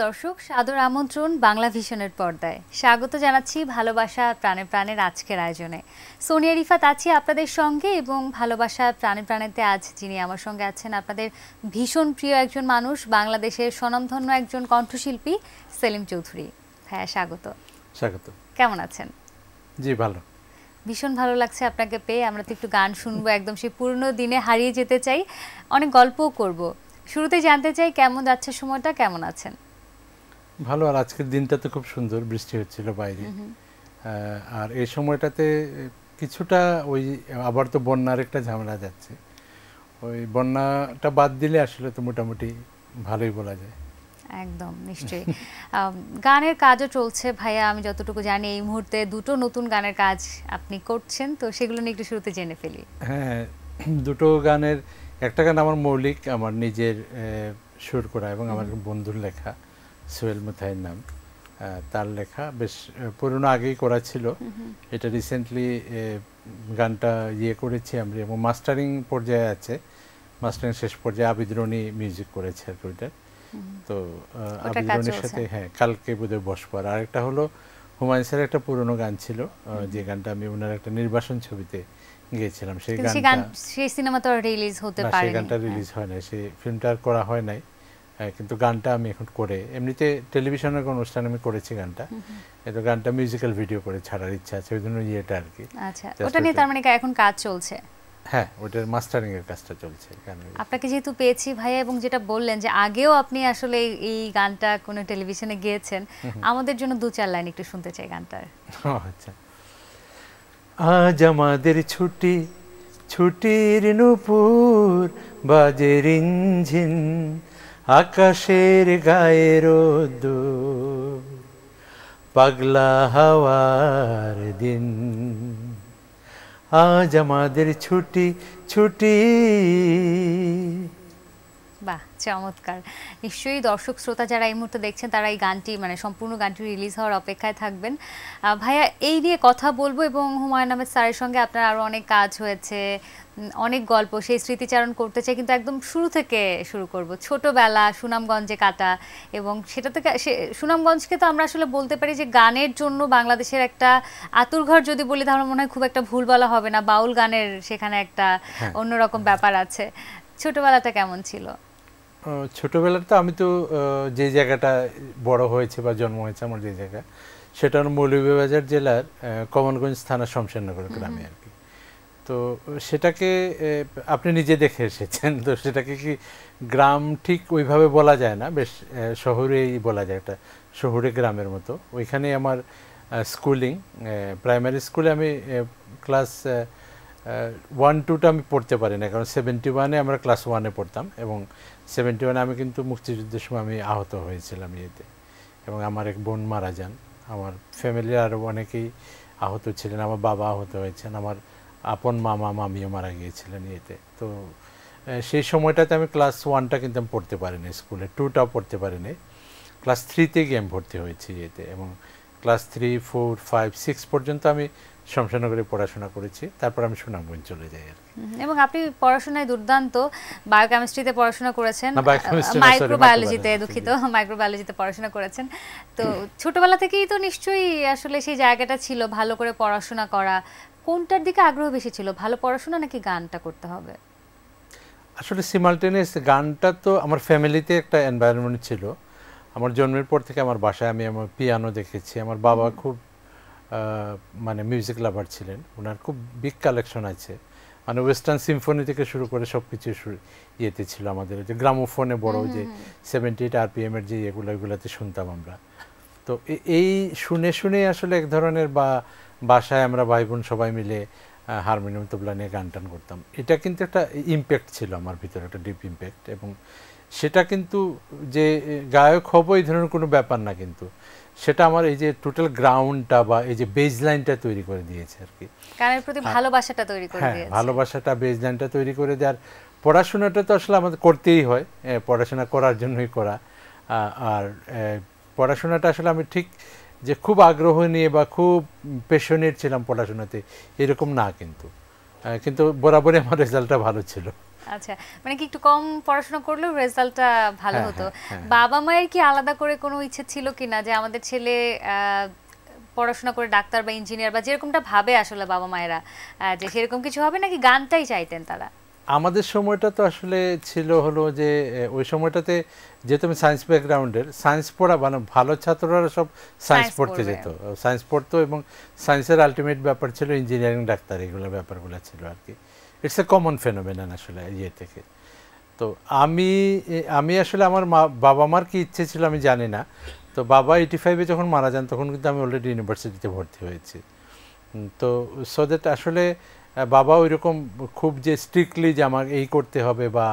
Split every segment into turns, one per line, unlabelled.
দর্শক সাদর আমন্ত্রণ বাংলা ভিশনের পর্দায় স্বাগত জানাচ্ছি ভালোবাসা প্রাণে প্রাণের আজকের আয়োজনে। সোনিয়া রিফাত আছি আপনাদের সঙ্গে এবং ভালোবাসা প্রাণে প্রাণেতে আজ যিনি আমার সঙ্গে আছেন আপনাদের ভীষণ প্রিয় একজন মানুষ, বাংলাদেশের স্বনামধন্য একজন কণ্ঠশিল্পী সেলিম চৌধুরী। হ্যাঁ, স্বাগত।
স্বাগত।
কেমন আছেন?
জি ভালো।
ভীষণ ভালো লাগছে আপনাকে পেয়ে। আমরা তো একটু গান শুনবো, একদম সেই পুরনো দিনে হারিয়ে যেতে চাই, অনেক গল্পও করব। শুরুতে জানতে চাই কেমন যাচ্ছে সময়টা, কেমন আছেন?
ভালো। আর আজকের দিনটা তো খুব সুন্দর, বৃষ্টি হচ্ছিল বাইরে। আর এই সময়টাতে কিছুটা ওই আবার তো বন্যার একটা ঝামেলা যাচ্ছে, ওই বন্যাটা বাদ দিলে আসলে তো মোটামুটি ভালোই বলা যায়।
একদম নিশ্চয়ই। গানের কাজও চলছে ভাইয়া, আমি যতটুকু জানি এই মুহূর্তে দুটো নতুন গানের কাজ আপনি করছেন, তো সেগুলো নিয়ে একটু শুরুতে জেনে ফেলি।
হ্যাঁ, দুটো গানের, একটা গান আমার মৌলিক, আমার নিজের সুর করা এবং আমার বন্ধুর লেখা, সোহেল মুথাইয়ের নাম, তার লেখা, বেশ পুরনো আগেই করা ছিল। এটা রিসেন্টলি গানটা করেছি আমরা এবং মাস্টারিং পর্যায়ে আছে, মাস্টারিং শেষ পর্যায়ে আবিদ রনি মিউজিক করেছে আর ওইটা। তো আবিদ রনির সাথে হ্যাঁ কালকে বোধহয় বসবার। আর একটা হলো হুমায়ুন স্যারের একটা পুরনো গান ছিল, যে গানটা আমি ওনার একটা নির্বাসন ছবিতে গিয়েছিলাম, সেই
সিনেমা তো রিলিজ হতে পারেনি,
সেই গানটা রিলিজ হয় নাই, সেই ফিল্মটা আর করা হয় নাই। কিন্তু গানটা আমি এখন করে, এমনিতে টেলিভিশনের কোনো অনুষ্ঠানে আমি করেছি গানটা, এটা গানটা মিউজিক্যাল ভিডিও করে ছাড়ার ইচ্ছা আছে, ওই জন্য ইয়েটা আর কি।
আচ্ছা, ওটা নিয়ে তার মানে এখন কাজ চলছে?
হ্যাঁ, ওটার মাস্টারিং এর কাজটা চলছে।
আপনাকে যেহেতু পেয়েছি ভাইয়া, এবং যেটা বললেন যে আগেও আপনি আসলে এই গানটা কোনো টেলিভিশনে গিয়েছেন, আমাদের জন্য দু চার লাইন একটু শুনতে চাই গানটার।
আচ্ছা। আজ আমাদের ছুটি, ছুটির নূপুর বাজে রিনঝিন, আকাশের গায়ে রোদ্দুর, পাগলা হাওয়ার দিন। আজ আমাদের ছুটি, ছুটি।
বাহ, চমৎকার। নিশ্চয়ই দর্শক শ্রোতা যারা এই মুহূর্তে দেখছেন তারা এই গানটি সম্পূর্ণ গানটি রিলিজ হওয়ার অপেক্ষায় থাকবেন। ভাইয়া, এই নিয়ে কথা বলবো এবং হুমায়ুন আহমেদ স্যারের সঙ্গে আপনার আরও অনেক কাজ হয়েছে, অনেক গল্প, সেই স্মৃতিচারণ করতে চাই, কিন্তু একদম শুরু থেকে শুরু করব। ছোটবেলা সুনামগঞ্জে কাটা, এবং সেটা থেকে সুনামগঞ্জকে তো আমরা আসলে বলতে পারি যে গানের জন্য বাংলাদেশের একটা আতুরঘর যদি বলি তাহলে মনে হয় খুব একটা ভুল বলা হবে না। বাউল গানের সেখানে একটা অন্যরকম ব্যাপার আছে। ছোটবেলাটা কেমন ছিল?
ছোটবেলাটা আমি তো যে জায়গাটা বড় হয়েছে বা জন্ম হয়েছে আমার যে জায়গা, সেটা হলো মৌলভীবাজার জেলার কমলগঞ্জ থানা শমশেরনগর গ্রামে আর কি। তো সেটাকে আপনি নিজে দেখে এসেছেন, তো সেটাকে কি গ্রাম ঠিক ওইভাবে বলা যায় না, বেশ শহরেই বলা যায়, একটা শহুরে গ্রামের মতো। ওইখানে আমার স্কুলিং, প্রাইমারি স্কুলে আমি ক্লাস 1-2টা আমি পড়তে পারি না, কারণ 71-এ আমরা ক্লাস 1-এ পড়তাম, এবং 71-এ আমি কিন্তু মুক্তিযুদ্ধের সময় আমি আহত হয়েছিলাম ইয়েতে, এবং আমার এক বোন মারা যান। আমার ফ্যামিলির আরও অনেকেই আহত ছিলেন, আমার বাবা আহত হয়েছেন, আমার আপন মামা মামিও মারা গিয়েছিলেন ইয়েতে। তো সেই সময়টাতে আমি ক্লাস 1টা কিন্তু আমি পড়তে পারিনি স্কুলে, 2টাও পড়তে পারিনি। ক্লাস 3তে গিয়ে আমি ভর্তি হয়েছি ইয়েতে, এবং ক্লাস 3, 4, 5, 6 পর্যন্ত আমি শমশেরনগরে পড়াশোনা করেছি, তারপর আমি সুনামগঞ্জ চলে যাই আর কি।
এবং আপনি পড়াশোনায় দুর্দান্ত, বায়োকেমিস্ট্রিতে পড়াশোনা করেছেন, মাইক্রোবায়োলজিতে, দুঃখিত, মাইক্রোবায়োলজিতে পড়াশোনা করেছেন। তো ছোটবেলা থেকেই তো নিশ্চয়ই আসলে সেই জায়গাটা ছিল ভালো করে পড়াশোনা করা। কোনটার দিকে আগ্রহ বেশি ছিল, ভালো পড়াশোনা নাকি গানটা করতে হবে?
আসলে সিমালটেনিয়াস, গানটা তো আমার ফ্যামিলিতে একটা এনভায়রনমেন্ট ছিল। আমার জন্মের পর থেকে আমার বাসায় আমি আমার পিয়ানো দেখেছি। আমার বাবা খুব মানে মিউজিক লাভার ছিলেন, ওনার খুব বিগ কালেকশন আছে, মানে ওয়েস্টার্ন সিম্ফনি থেকে শুরু করে সব কিছু ইয়েতে ছিল আমাদের, যে গ্রামোফোনে বড় যে 78 RPM এর যে এগুলোতে শুনতাম আমরা। তো এই শুনে শুনে আসলে এক ধরনের, বা বাসায় আমরা ভাই বোন সবাই মিলে হারমোনিয়াম তবলা নিয়ে গান টান করতাম। এটা কিন্তু একটা ইম্প্যাক্ট ছিল আমার ভিতরে, একটা ডিপ ইম্প্যাক্ট, এবং সেটা কিন্তু যে গায়ক হব এই ধরনের কোনো ব্যাপার না, কিন্তু সেটা আমার এই যে টোটাল গ্রাউন্ডটা বা এই যে বেজ লাইনটা তৈরি করে দিয়েছে আর কি,
গানের প্রতি ভালোবাসাটা তৈরি করে দিয়েছে।
হ্যাঁ, ভালোবাসাটা, বেজ লাইনটা তৈরি করে দেওয়ার। পড়াশোনাটা তো আসলে আমাদের করতেই হয়, পড়াশোনা করার জন্যই করা। আর পড়াশোনাটা আসলে আমি ঠিক যে খুব আগ্রহ নিয়ে বা খুব পেশনেট ছিলাম পড়াশোনাতে এরকম না, কিন্তু বরাবরই আমার রেজাল্টটা ভালো ছিল।
আচ্ছা, মানে কি একটু কম পড়াশোনা করলেও রেজাল্টটা ভালো হতো? বাবা মায়ের কি আলাদা করে কোনো ইচ্ছে ছিল কিনা যে আমাদের ছেলে পড়াশোনা করে ডাক্তার বা ইঞ্জিনিয়ার বা যেরকমটা ভাবে আসলে বাবা মায়েরা, যে সেরকম কিছু হবে, নাকি গানটাই চাইতেন তারা?
আমাদের সময়টা তো আসলে ছিল হলো যে ওই সময়টাতে যেহেতু আমি সায়েন্স ব্যাকগ্রাউন্ডের, সায়েন্স পড়া মানে ভালো ছাত্ররা সব সায়েন্স পড়তে যেত, সায়েন্স পড়তো, এবং সায়েন্সের আলটিমেট ব্যাপার ছিল ইঞ্জিনিয়ারিং ডাক্তার, এগুলো ব্যাপারগুলো ছিল আর কি। ইটস এ কমন ফেনোমেনন আসলে ইয়ে থেকে। তো আমি আসলে আমার বাবা মার কি ইচ্ছে ছিল আমি জানি না। তো বাবা 85-এ যখন মারা যান তখন কিন্তু আমি অলরেডি ইউনিভার্সিটিতে ভর্তি হয়েছি। তো সো দ্যাট আসলে বাবা ওই রকম খুব যে স্ট্রিক্টলি যে আমার এই করতে হবে বা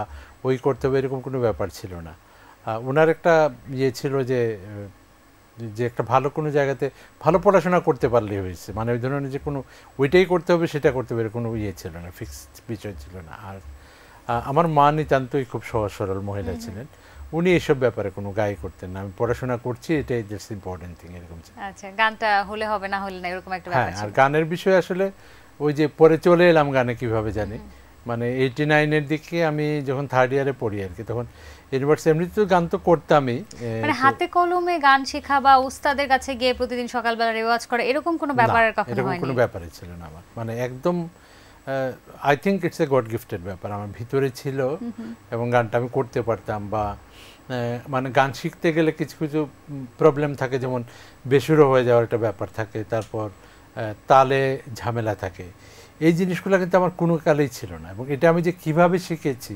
ওই করতে হবে এরকম কোনো ব্যাপার ছিল না। ওনার একটা ইয়ে ছিল যে একটা ভালো কোনো জায়গাতে ভালো পড়াশোনা করতে পারলেই হয়েছে, মানে ওই ধরনের যে কোনো ওইটাই করতে হবে সেটা করতে হবে কোনো ইয়ে ছিল না, ফিক্সড বিষয় ছিল না। আর আমার মা নিতান্তই খুব সহজ সরল মহিলা ছিলেন, উনি এসব ব্যাপারে কোনো গায়ে করতেন না, আমি পড়াশোনা করছি এটাই দ্যাটস ইম্পর্টেন্ট থিং, এরকম ছিল।
আচ্ছা, গানটা হলে হবে না হলে না এরকম একটা ব্যাপার ছিল।
আর গানের বিষয়ে আসলে ওই যে পরে চলে এলাম গানে কিভাবে জানি, মানে 89-এর দিকে আমি যখন 3rd ইয়ারে পড়ি আর কি, তখন ইউনিভার্সিটি এমনিতে তো গান তো করতামই,
মানে হাতে কলমে গান শেখা বা উস্তাদের কাছে গিয়ে প্রতিদিন সকালবেলা রেওয়াজ করা এরকম কোনো ব্যাপার কখনো হয়নি?
এরকম কোনো ব্যাপারই ছিল না আমার, মানে একদম I think it's a god gifted ব্যাপার আমার ভিতরে ছিল, এবং গানটা আমি করতে পারতাম। বা মানে গান শিখতে গেলে কিছু কিছু প্রবলেম থাকে, যেমন বেসুরো হয়ে যাওয়ার একটা ব্যাপার থাকে, তারপর তালে ঝামেলা থাকে, এই জিনিসগুলো কিন্তু আমার কোনো কালেই ছিল না। এবং এটা আমি যে কিভাবে শিখেছি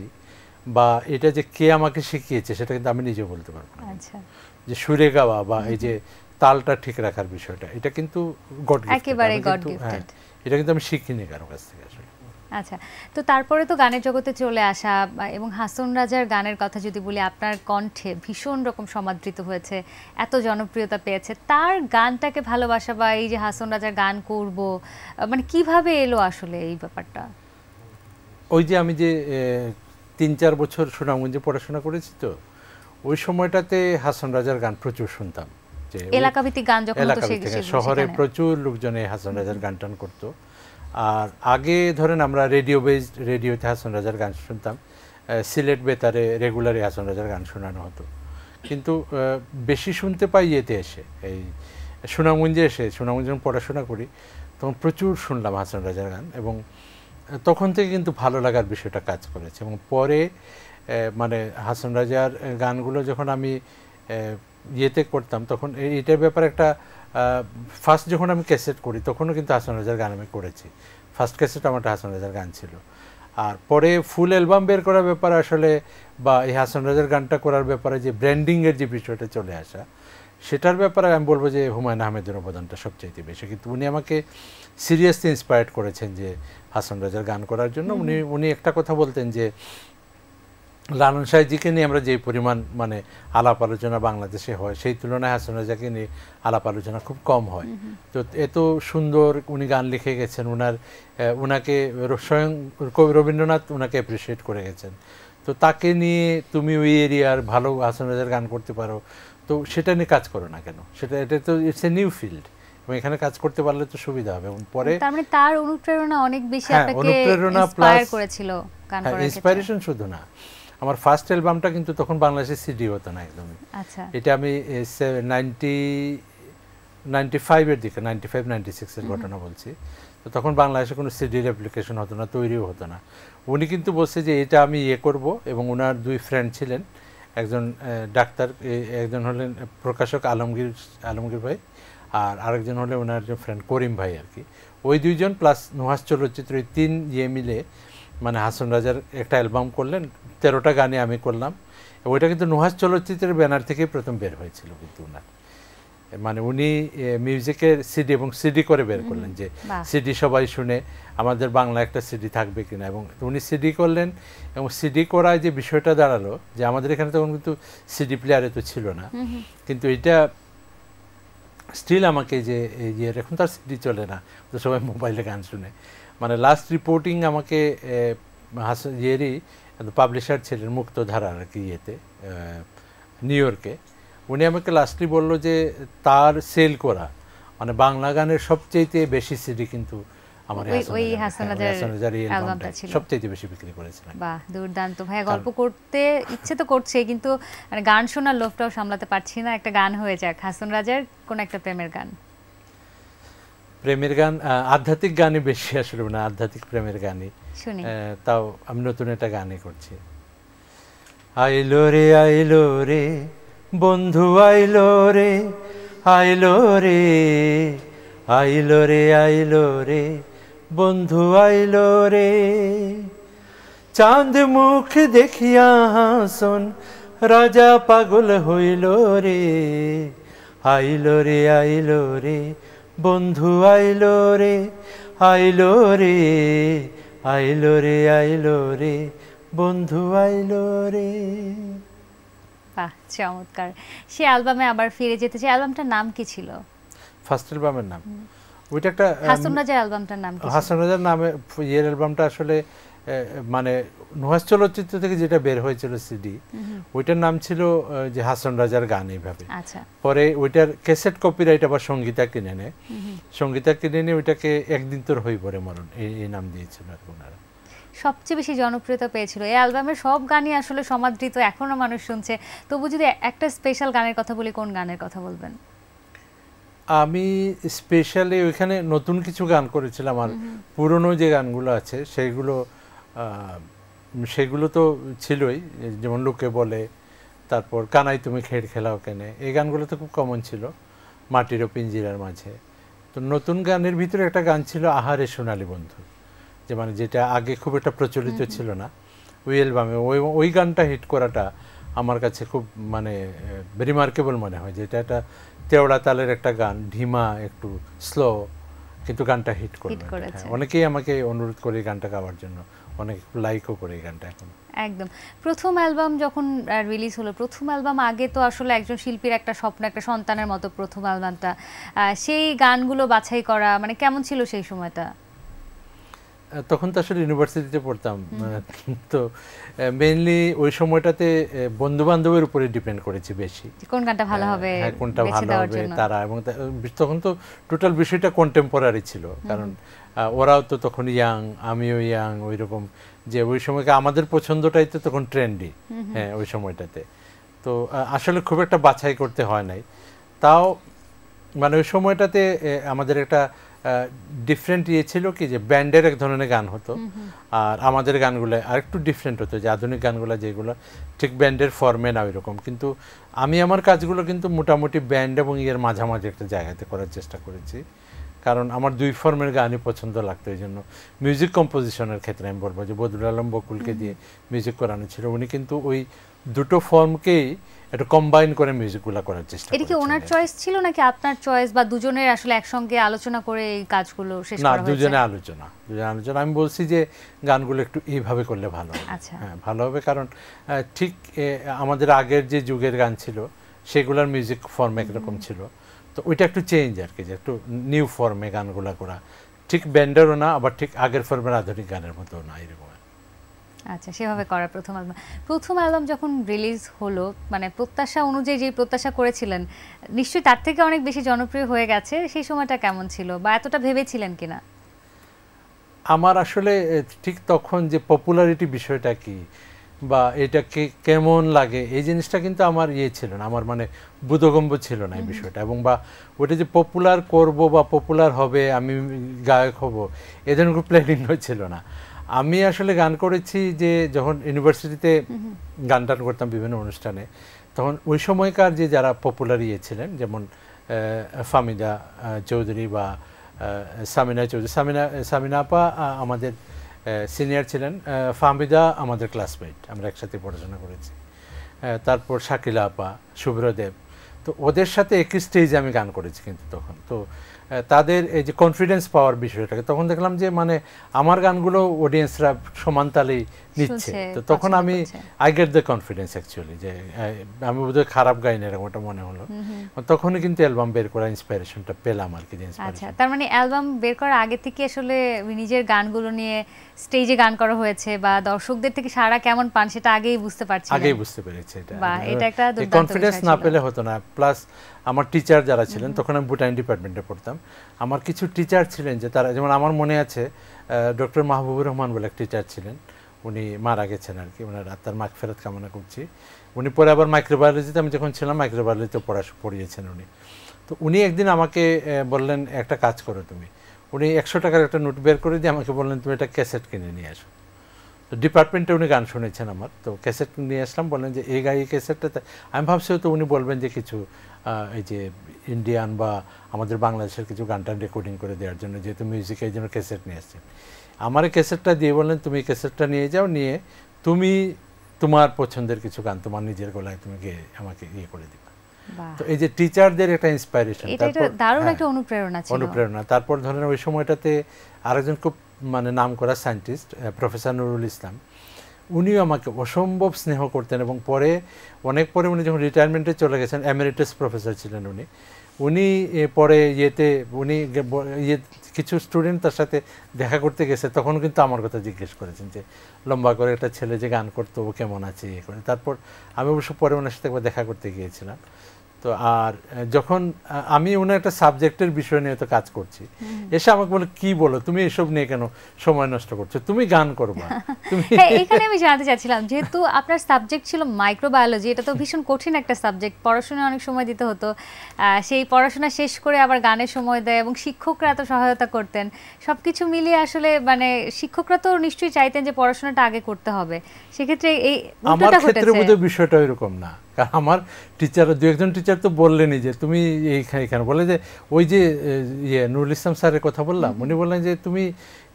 বা এটা যে কে আমাকে শিখিয়েছে সেটা কিন্তু আমি নিজে বলতে পারবো না। যে সুরে গাওয়া বা এই যে তালটা ঠিক রাখার বিষয়টা, এটা কিন্তু গড গিফটেড,
একেবারে গড গিফটেড,
এটা কিন্তু আমি শিখিনি কারো কাছ থেকে আসলে।
আচ্ছা, তো তারপরে তো গানের জগতে চলে আসা, এবং হাসন রাজার গানের কথা যদি বলি, আপনার কণ্ঠে ভীষণ রকম সমাদৃত হয়েছে, এত জনপ্রিয়তা পেয়েছে, তার গানটাকে ভালোবাসা বা এই যে হাসন রাজার গান করব, মানে কিভাবে এলো আসলে এই ব্যাপারটা?
ওই যে আমি যে 3-4 বছর সুনামগঞ্জে পড়াশোনা করেছি, তো ওই সময়টাতে হাসন রাজার গান প্রচুর শুনতাম, যে
এলাকাভিত্তিক গান যখন
শহরে প্রচুর লোকজনে হাসন রাজার গান টান করতো। আর আগে ধরেন আমরা রেডিওতে হাসন রাজার গান শুনতাম, সিলেট বেতারে রেগুলারই হাসন রাজার গান শোনানো হতো, কিন্তু বেশি শুনতে পাই ইয়েতে এসে, এই সুনামগঞ্জে এসে, সুনামগঞ্জে যখন পড়াশোনা করি তখন প্রচুর শুনলাম হাসন রাজার গান, এবং তখন থেকে কিন্তু ভালো লাগার বিষয়টা কাজ করেছে। এবং পরে মানে হাসন রাজার গানগুলো যখন আমি ইয়েতে করতাম, তখন এইটার ব্যাপারে একটা ফার্স্ট যখন আমি ক্যাসেট করি তখনও কিন্তু হাসন রাজার গান আমি করেছি, ফার্স্ট ক্যাসেট আমারটা হাসন রাজার গান ছিল। আর পরে ফুল অ্যালবাম বের করার ব্যাপারে আসলে, বা এই হাসন রাজার গানটা করার ব্যাপারে যে ব্র্যান্ডিংয়ের যে বিষয়টা চলে আসা, সেটার ব্যাপারে আমি বলবো যে হুমায়ুন আহমেদের অবদানটা সবচাইতে বেশি। কিন্তু উনি আমাকে সিরিয়াসলি ইন্সপায়ার্ড করেছেন যে হাসন রাজার গান করার জন্য। উনি একটা কথা বলতেন যে লালন সাহেবজিকে নিয়ে আমরা যে পরিমাণ মানে আলাপ আলোচনা বাংলাদেশে হয়, সেই তুলনায় হাসন রাজাকে নিয়ে আলাপ আলোচনা খুব কম হয়। তো এত সুন্দর উনি গান লিখে গেছেন, উনাকে স্বয়ং কবি রবীন্দ্রনাথ উনাকে অ্যাপ্রিসিয়েট করে গেছেন। তো তাকে নিয়ে তুমি ওই এরিয়ার ভালো হাসন রাজার গান করতে পারো, তো সেটা নিয়ে কাজ করো না কেন? এটা তো ইটস এ নিউ ফিল্ড, এবং এখানে কাজ করতে পারলে তো সুবিধা হবে। এবং পরে
তার মানে তার অনুপ্রেরণা অনেক বেশি আপনাকে ইন্সপায়ার করেছিল গান করার ক্ষেত্রে।
ইন্সপায়ারেশন শুধু না, আমার ফার্স্ট অ্যালবামটা কিন্তু তখন বাংলাদেশে সিডি হতো না একদমই।
আচ্ছা,
এটা আমি 95-এর দিকে, 95-96-এর ঘটনা বলছি। তো তখন বাংলাদেশে কোনো সিডির অ্যাপ্লিকেশন হতো না, তৈরিও হতো না। উনি কিন্তু বলছে যে এটা আমি ইয়ে করব, এবং ওনার 2 ফ্রেন্ড ছিলেন, একজন ডাক্তার, একজন হলেন প্রকাশক আলমগীর ভাই, আর আরেকজন হলে ওনার যে ফ্রেন্ড করিম ভাই আর কি। ওই 2 জন প্লাস নুহাস চলচ্চিত্র, এই 3 ইয়ে মিলে মানে হাসন রাজার একটা অ্যালবাম করলেন, 13টা গানে আমি করলাম। ওইটা কিন্তু নুহাস চলচ্চিত্রের ব্যানার থেকেই প্রথম বের হয়েছিল। কিন্তু ওনার মানে উনি মিউজিকের সিডি এবং সিডি করে বের করলেন, যে সিডি সবাই শুনে আমাদের বাংলা একটা সিডি থাকবে কিনা। এবং উনি সিডি করলেন, এবং সিডি করায় যে বিষয়টা দাঁড়ালো যে আমাদের এখানে তখন কিন্তু সিডি প্লেয়ারে তো ছিল না, কিন্তু এটা স্টিল আমাকে যে এখন তার সিডি চলে না, তো সবাই মোবাইলে গান শুনে। মানে লাস্ট রিপোর্টিং আমাকে পাবলিশার ছিলেন মুক্তধারা আর কি, ইয়েতে নিউ ইয়র্কে। উনি আমাকে লাস্টলি বলল যে তার সেল করা মানে বাংলা গানের সবচেয়ে বেশি সিডি কিন্তু আমার
ওই হাসান রাজার
এই
অ্যালবামটা ছিল,
সবচেয়ে বেশি বিক্রি করেছিলেন।
বাহ, দুর্দান্ত ভাইয়া। গল্প করতে ইচ্ছে তো করছে, কিন্তু মানে গান শোনার লোভটাও সামলাতে পারছি না। একটা গান হয়ে যাক, হাসান রাজার কোন একটা প্রেমের গান।
প্রেমের গান, আধ্যাত্মিক গানই বেশি আসলে, না আধ্যাত্মিক প্রেমের গানই
শুনি।
তাও আমি নতুন একটা গানই করছি। আইলো রে বন্ধু আইলো রে, আইলো রে বন্ধু আইলো রে, চাঁদ মুখ দেখিয়া হাসন রাজা পাগল হইল রে, আইলো রে বন্ধু আইলো রে, আইলো রে বন্ধু আইলো রে।
বাহ, চমৎকার। সে অ্যালবামে আবার ফিরে যেতে চাই। অ্যালবামটার নাম কি ছিল?
ফার্স্ট অ্যালবামের নাম ওইটা একটা
হাসান রাজার অ্যালবামটার নাম কি?
হাসান রাজার নামে ইয়ের অ্যালবামটা আসলে মানে নুহাস চলচ্চিত্র থেকে যেটা বের হয়েছিল সিডি, ওইটার নাম ছিল যে হাসান রাজার গান এইভাবে।
আচ্ছা।
পরে ওইটার ক্যাসেট কপিরাইট আবার সঙ্গীতা কিনে নেয়, সঙ্গীতা কিনে নিয়ে ওইটাকে একদিন তোর হই পড়ে মরণ এই নাম দিয়েছিল আর ওনারা।
সবচেয়ে বেশি জনপ্রিয়তা পেয়েছিল এই অ্যালবামের সব গানই আসলে সমাদৃত, এখনো মানুষ শুনছে। তবু যদি একটা স্পেশাল গানের কথা বলি, কোন গানের কথা বলবেন?
আমি স্পেশালি ওইখানে নতুন কিছু গান করেছিলাম, আর পুরনো যে গানগুলো আছে সেগুলো তো ছিলই, যেমন লোকে বলে, তারপর কানাই তুমি খেড় খেলাও কেনে, এই গানগুলো তো খুব কমন ছিল, মাটির ও পিঞ্জিরার মাঝে। তো নতুন গানের ভিতরে একটা গান ছিল আহারে সোনালী বন্ধু, যে মানে যেটা আগে খুব একটা প্রচলিত ছিল না ওই অ্যালবামে। ওই গানটা হিট করাটা আমার কাছে খুব মানে রিমার্কেবল মনে হয়, যেটা একটা তেওড়া তালের একটা গান, ঢিমা একটু স্লো, কিন্তু গানটা হিট করেছে। অনেকেই আমাকে অনুরোধ করে এই গানটা গাওয়ার জন্য, অনেক লাইকও করে এই গানটা এখন।
একদম। প্রথম অ্যালবাম যখন রিলিজ হলো, প্রথম অ্যালবাম আগে তো আসলে একজন শিল্পীর একটা স্বপ্ন, একটা সন্তানের মতো প্রথম অ্যালবামটা, সেই গানগুলো বাছাই করা মানে কেমন ছিল সেই সময়টা?
তখন তো আসলে ইউনিভার্সিটিতে পড়তাম, তো মেইনলি ওই সময়টাতে বন্ধু বান্ধবের উপরে ডিপেন্ড করেছি বেশি,
কোন গানটা ভালো হবে,
কোনটা ভালো হবে তারা। এবং তখন তো টোটাল বিষয়টা কন্টেম্পোরারি ছিল, কারণ ওরাও তো তখন ইয়াং, আমিও ইয়াং, ওই রকম যে ওই সময়কে আমাদের পছন্দটাই তো তখন ট্রেন্ডি, হ্যাঁ ওই সময়টাতে। তো আসলে খুব একটা বাছাই করতে হয় নাই। তাও মানে ওই সময়টাতে আমাদের একটা ডিফারেন্ট ইয়ে ছিল কি, যে ব্যান্ডের এক ধরনের গান হতো, আর আমাদের গানগুলো আরেকটু ডিফারেন্ট হতো, যে আধুনিক গানগুলো যেগুলো ঠিক ব্যান্ডের ফর্মে না ওই রকম। কিন্তু আমি আমার কাজগুলো কিন্তু মোটামুটি ব্যান্ড এবং ইয়ের মাঝামাঝি একটা জায়গাতে করার চেষ্টা করেছি, কারণ আমার দুই ফর্মের গানই পছন্দ লাগতো। এই জন্য মিউজিক কম্পোজিশনের ক্ষেত্রে আমি বলবো যে বদরুল আলম বকুলকে দিয়ে মিউজিক করানো ছিল, উনি কিন্তু ওই দুটো ফর্মকেই একটু কম্বাইন করে মিউজিকগুলো করার চেষ্টা করেছেন।
এটা কি ওনার চয়েস ছিল নাকি আপনার চয়েস, বা দুজনের আসলে একসঙ্গে আলোচনা করে এই কাজগুলো শেষ করা হয়েছে?
না, দুজনে আলোচনা। আমি বলছি যে গানগুলো একটু এইভাবে করলে ভালো হবে।
আচ্ছা।
হ্যাঁ ভালো হবে, কারণ ঠিক আমাদের আগের যে যুগের গান ছিল সেগুলোর মিউজিক ফর্ম একরকম ছিল, তো ওইটা একটু চেঞ্জ আর কি, যে একটু নিউ ফর্মে গানগুলো করা, ঠিক ব্যান্ডেরও না, আবার ঠিক আগের ফর্মের আধুনিক গানের মতো না, এরকম।
আচ্ছা, সেভাবে করা প্রথম অ্যালবাম যখন রিলিজ হলো, মানে প্রত্যাশা অনুযায়ী যে প্রত্যাশা করেছিলেন, নিশ্চয়ই তার থেকে অনেক বেশি জনপ্রিয় হয়ে গেছে। সেই সময়টা কেমন ছিল, বা এতটা ভেবেছিলেন কিনা?
আমার আসলে ঠিক তখন যে পপুলারিটি বিষয়টা কি, বা এটাকে কেমন লাগে, এই জিনিসটা কিন্তু আমার ইয়ে ছিল না, আমার মানে বোধগম্য ছিল না এই বিষয়টা। এবং বা ওটা যে পপুলার করব বা পপুলার হবে, আমি গায়ক হব, এ ধরনের কোনো প্ল্যানিং ছিল না। আমি আসলে গান করেছি যে যখন ইউনিভার্সিটিতে গান টান করতাম বিভিন্ন অনুষ্ঠানে, তখন ওই সময়কার যে যারা পপুলার ইয়ে ছিলেন, যেমন ফাহমিদা চৌধুরী বা সামিনা চৌধুরী, সামিনা আপা আমাদের সিনিয়র ছিলেন, ফাহমিদা আমাদের ক্লাসমেট, আমরা একসাথে পড়াশোনা করেছি। তারপর শাকিলা আপা, শুভ্রদেব, তো ওদের সাথে একই স্টেজে আমি গান করেছি কিন্তু তখন তো তাদের এই যে কনফিডেন্স পাওয়ার বিষয়টাকে তখন দেখলাম যে মানে আমার গানগুলো অডিয়েন্সরা সমান তালেই নিচ্ছে, তো তখন আমি I get the confidence actually যে আমি বোধহয় খারাপ গাইনি এরকম একটা মনে হলো, তখনই কিন্তু অ্যালবাম বের করার ইন্সপিরেশনটা পেলাম আর কি।
আচ্ছা, তার মানে অ্যালবাম বের করার আগে থেকে আসলে নিজের গানগুলো নিয়ে স্টেজে গান করা হয়েছে বা দর্শকদের থেকে সাড়া কেমন পান সেটা আগেই বুঝতে পারছি,
আগেই বুঝতে পেরেছি এটা।
বাহ, এটা একটা দুর্দান্ত
কনফিডেন্স না পেলে হতো না। প্লাস আমার টিচার যারা ছিলেন তখন আমি বুটাইন ডিপার্টমেন্টে পড়তাম, আমার কিছু টিচার ছিলেন যে তারা, যেমন আমার মনে আছে ডক্টর মাহবুবুর রহমান বলে এক টিচার ছিলেন, উনি মারা গেছেন আর কি, ওনার আত্মার মাগফিরাত কামনা করছি। উনি পরে আবার মাইক্রোবায়োলজিতে, আমি যখন ছিলাম মাইক্রোবায়োলজিতে পড়িয়েছেন উনি। তো উনি একদিন আমাকে বললেন একটা কাজ করো তুমি, উনি 100 টাকার একটা নোট বের করে দিয়ে আমাকে বললেন তুমি একটা ক্যাসেট কিনে নিয়ে আসো। তো ডিপার্টমেন্টে উনি গান শুনেছেন আমার, তো ক্যাসেট নিয়ে আসলাম, বললেন যে এই ক্যাসেটটাতে, আমি ভাবছি তো উনি বলবেন যে কিছু এই যে ইন্ডিয়ান বা আমাদের বাংলাদেশের কিছু গান টান রেকর্ডিং করে দেওয়ার জন্য, যেহেতু মিউজিক এই জন্য ক্যাসেট নিয়ে আসছেন। আমার এই ক্যাসেটটা দিয়ে বললেন তুমি ক্যাসেটটা নিয়ে যাও, নিয়ে তুমি তোমার পছন্দের কিছু গান তোমার নিজের গলায় তুমি গিয়ে আমাকে ইয়ে করে দিবা। তো এই যে টিচারদের একটা ইন্সপাইরেশন,
তারপর দারুণ একটা অনুপ্রেরণা ছিল,
অনুপ্রেরণা। তারপর ধরেন ওই সময়টাতে আরেকজন খুব মানে নাম করা সায়েন্টিস্ট প্রফেসর নুরুল ইসলাম, উনিও আমাকে অসম্ভব স্নেহ করতেন, এবং পরে অনেক পরে উনি যখন রিটায়ারমেন্টে চলে গেছেন, এমেরিটাস প্রফেসর ছিলেন উনি পরে উনি কিছু স্টুডেন্ট তার সাথে দেখা করতে গেছে, তখন কিন্তু আমার কথা জিজ্ঞেস করেছেন যে লম্বা করে একটা ছেলে যে গান করতো ও কেমন আছে ইয়ে করে। তারপর আমি অবশ্য পরে ওনার সাথে একবার দেখা করতে গিয়েছিলাম। তো আর যখন আমি ওনার একটা সাবজেক্টের বিষয় নিয়ে তো কাজ করছি, এসে আমাকে বলে কি বলো তুমি এসব নিয়ে কেন সময় নষ্ট করছো, তুমি গান করবা। তুমি
এখানে আমি জানতে চাচ্ছিলাম, যেহেতু আপনার সাবজেক্ট ছিল মাইক্রোবায়োলজি, এটা তো ভীষণ কঠিন একটা সাবজেক্ট, পড়াশোনায় অনেক সময় দিতে হতো, সেই পড়াশোনা শেষ করে আবার গানের সময় দেয়, এবং শিক্ষকরা এত সহায়তা করতেন, সবকিছু মিলিয়ে আসলে মানে শিক্ষকরা তো নিশ্চয়ই চাইতেন যে পড়াশোনাটা আগে করতে হবে, সেক্ষেত্রে এই
আমার ক্ষেত্রে বোধহয় বিষয়টা এরকম না। আমার টিচার, দু একজন টিচার তো বললেনই যে তুমি এইখানে বলে যে ওই যে নুরুল ইসলাম স্যারের কথা বললাম, উনি বললেন যে তুমি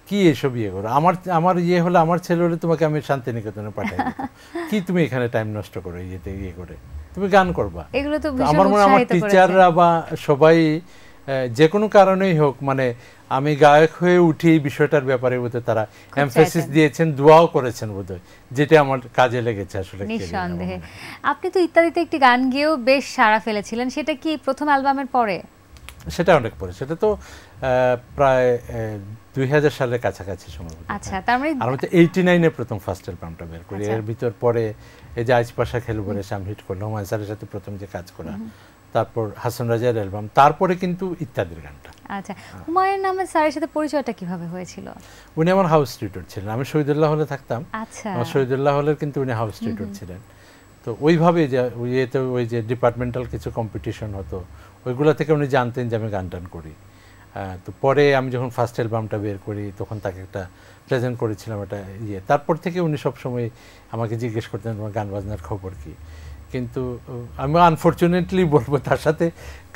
কি এসব ইয়ে করো, আমার ইয়ে হলে, আমার ছেলে হলে তোমাকে আমি শান্তিনিকেতনে পাঠাই দিতাম, কি তুমি এখানে টাইম নষ্ট করো ইয়েতে ইয়ে করে, তুমি গান করবা।
এগুলো তো
আমার মনে হয় আমার টিচাররা বা সবাই যে কোনো কারণেই হোক, মানে আমি গায়ক হয়ে উঠি এই বিষয়টার ব্যাপারে বোধহয় তারা এমফাসিস দিয়েছেন, দোয়াও করেছেন বোধহয়, যেটা আমার কাজে লেগেছে আসলে।
নিঃসন্দেহে। আপনি তো ইত্যাদিতে একটি গান গেয়েও বেশ সাড়া ফেলেছিলেন, সেটা কি প্রথম অ্যালবামের পরে?
সেটা অনেক পরে, সেটা তো প্রায় 2000 সালের কাছাকাছি সময়।
আচ্ছা, তার মানে
আর আমি তো 89-এ প্রথম ফার্স্ট অ্যালবামটা বের করি, এর ভিতর পরে এই যে আজ পাশা খেলবো রে সাম হিট করলো, হুমায়ুন স্যারের সাথে প্রথম যে কাজ করা, তারপর হাসান রাজার অ্যালবাম, তারপরে কিন্তু ইত্যাদির গানটা।
আচ্ছা, হুমায়ুন আহমেদ স্যারের সাথে পরিচয়টা কিভাবে হয়েছিল?
উনি আমার হাউস টিউটর ছিলেন, আমি শহীদুল্লাহ হলে থাকতাম।
আচ্ছা,
আমার শহীদুল্লাহ হলের কিন্তু উনি হাউস টিউটর ছিলেন। তো ওইভাবে যে ইয়েতে ওই যে ডিপার্টমেন্টাল কিছু কম্পিটিশন হতো, ওইগুলো থেকে উনি জানতেন যে আমি গান টান করি। তো পরে আমি যখন ফার্স্ট অ্যালবামটা বের করি তখন তাকে একটা প্রেজেন্ট করেছিলাম একটা ইয়ে, তারপর থেকে উনি সবসময় আমাকে জিজ্ঞেস করতেন তোমার গান বাজনার খবর কি। কিন্তু আমি আনফর্চুনেটলি বলবো তার সাথে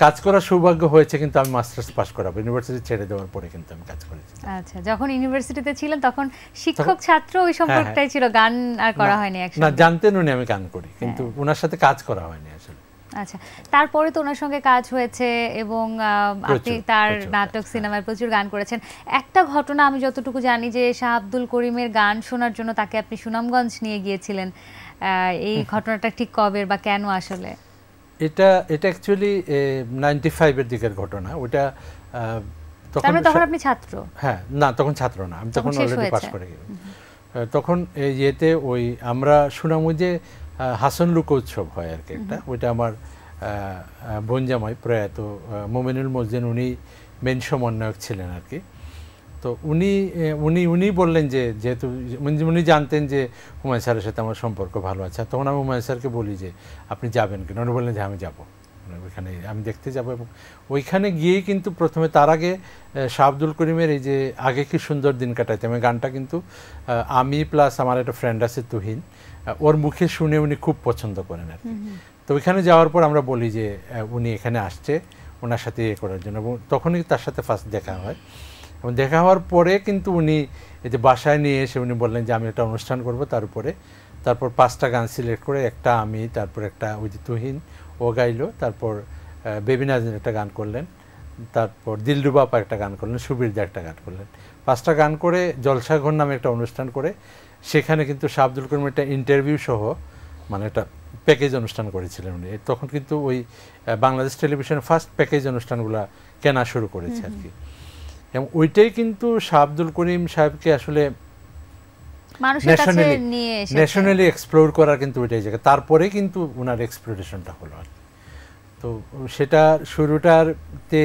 কাজ করার সৌভাগ্য হয়েছে, কিন্তু আমি মাস্টার্স পাস করাবো ইউনিভার্সিটি ছেড়ে দেওয়ার পরে কিন্তু আমি কাজ করেছি।
আচ্ছা, যখন ইউনিভার্সিটিতে ছিলেন তখন শিক্ষক ছাত্র ওই সম্পর্কটাই ছিল, গান আর করা হয়নি একসাথে?
না, জানতেন উনি আমি গান করি, কিন্তু ওনার সাথে কাজ করা হয়নি আসলে।
আচ্ছা, তারপরে তো ওনার সঙ্গে কাজ হয়েছে, এবং আপনি তার নাটক সিনেমায় প্রচুর গান করেছেন। একটা ঘটনা আমি যতটুকু জানি যে শাহ আব্দুল করিমের গান শোনার জন্য তাকে আপনি সুনামগঞ্জ নিয়ে গিয়েছিলেন, এই ঘটনাটা ঠিক কবে বা কেন আসলে?
এটা অ্যাকচুয়ালি 95 এর দিকের ঘটনা। ওটা
তখন আপনি ছাত্র?
হ্যাঁ, না তখন ছাত্র না, আমি তখন অলরেডি পাস করে গেছি। তখন ইয়েতে ওই আমরা সুনামগঞ্জে হাসন লুক উৎসব হয় আর কি একটা, ওইটা আমার বোন জামাই প্রয়াত মোমিনুল মসজিদ, উনি মেন সমন্বয়ক ছিলেন আর কি। তো উনি বললেন যে যেহেতু উনি জানতেন যে হুমায়ুন স্যারের সাথে আমার সম্পর্ক ভালো আছে, তখন আমি হুমায়ুন স্যারকে বলি যে আপনি যাবেন কিনা, উনি বললেন যে আমি যাবো, ওইখানে আমি দেখতে যাবো। এবং ওইখানে গিয়েই কিন্তু প্রথমে, তার আগে শাহ আব্দুল করিমের এই যে আগে কি সুন্দর দিন কাটাইতে, আমি গানটা কিন্তু আমি প্লাস আমার একটা ফ্রেন্ড আছে তুহিন, ওর মুখে শুনে উনি খুব পছন্দ করেন আর কি। তো ওইখানে যাওয়ার পর আমরা বলি যে উনি এখানে আসছে ওনার সাথে ইয়ে করার জন্য, এবং তখনই তার সাথে ফার্স্ট দেখা হয়। এবং দেখা হওয়ার পরে কিন্তু উনি এই যে বাসায় নিয়ে এসে উনি বললেন যে আমি একটা অনুষ্ঠান করব, তার উপরে তারপর 5টা গান সিলেক্ট করে, একটা আমি, তারপর একটা ওই যে তুহিন, ও গাইলো, তারপর বেবি নাজনীন একটা গান করলেন, তারপর দিলরুবা আপা একটা গান করলেন, সুবীর দা একটা গান করলেন। 5টা গান করে জলসাঘর নামে একটা অনুষ্ঠান করে সেখানে কিন্তু শাহ আব্দুল করিম একটা ইন্টারভিউ সহ মানে একটা প্যাকেজ অনুষ্ঠান করেছিলেন উনি। তখন কিন্তু ওই বাংলাদেশ টেলিভিশনের ফার্স্ট প্যাকেজ অনুষ্ঠানগুলো কেনা শুরু করেছে আর কি। এবং ওইটাই কিন্তু শাহ আব্দুল করিম সাহেবকে আসলে ন্যাশনালি এক্সপ্লোর করার কিন্তু ওইটাই জায়গা। তারপরে কিন্তু ওনার এক্সপ্লোরেশনটা হলো আর কি। তো সেটা শুরুটাতে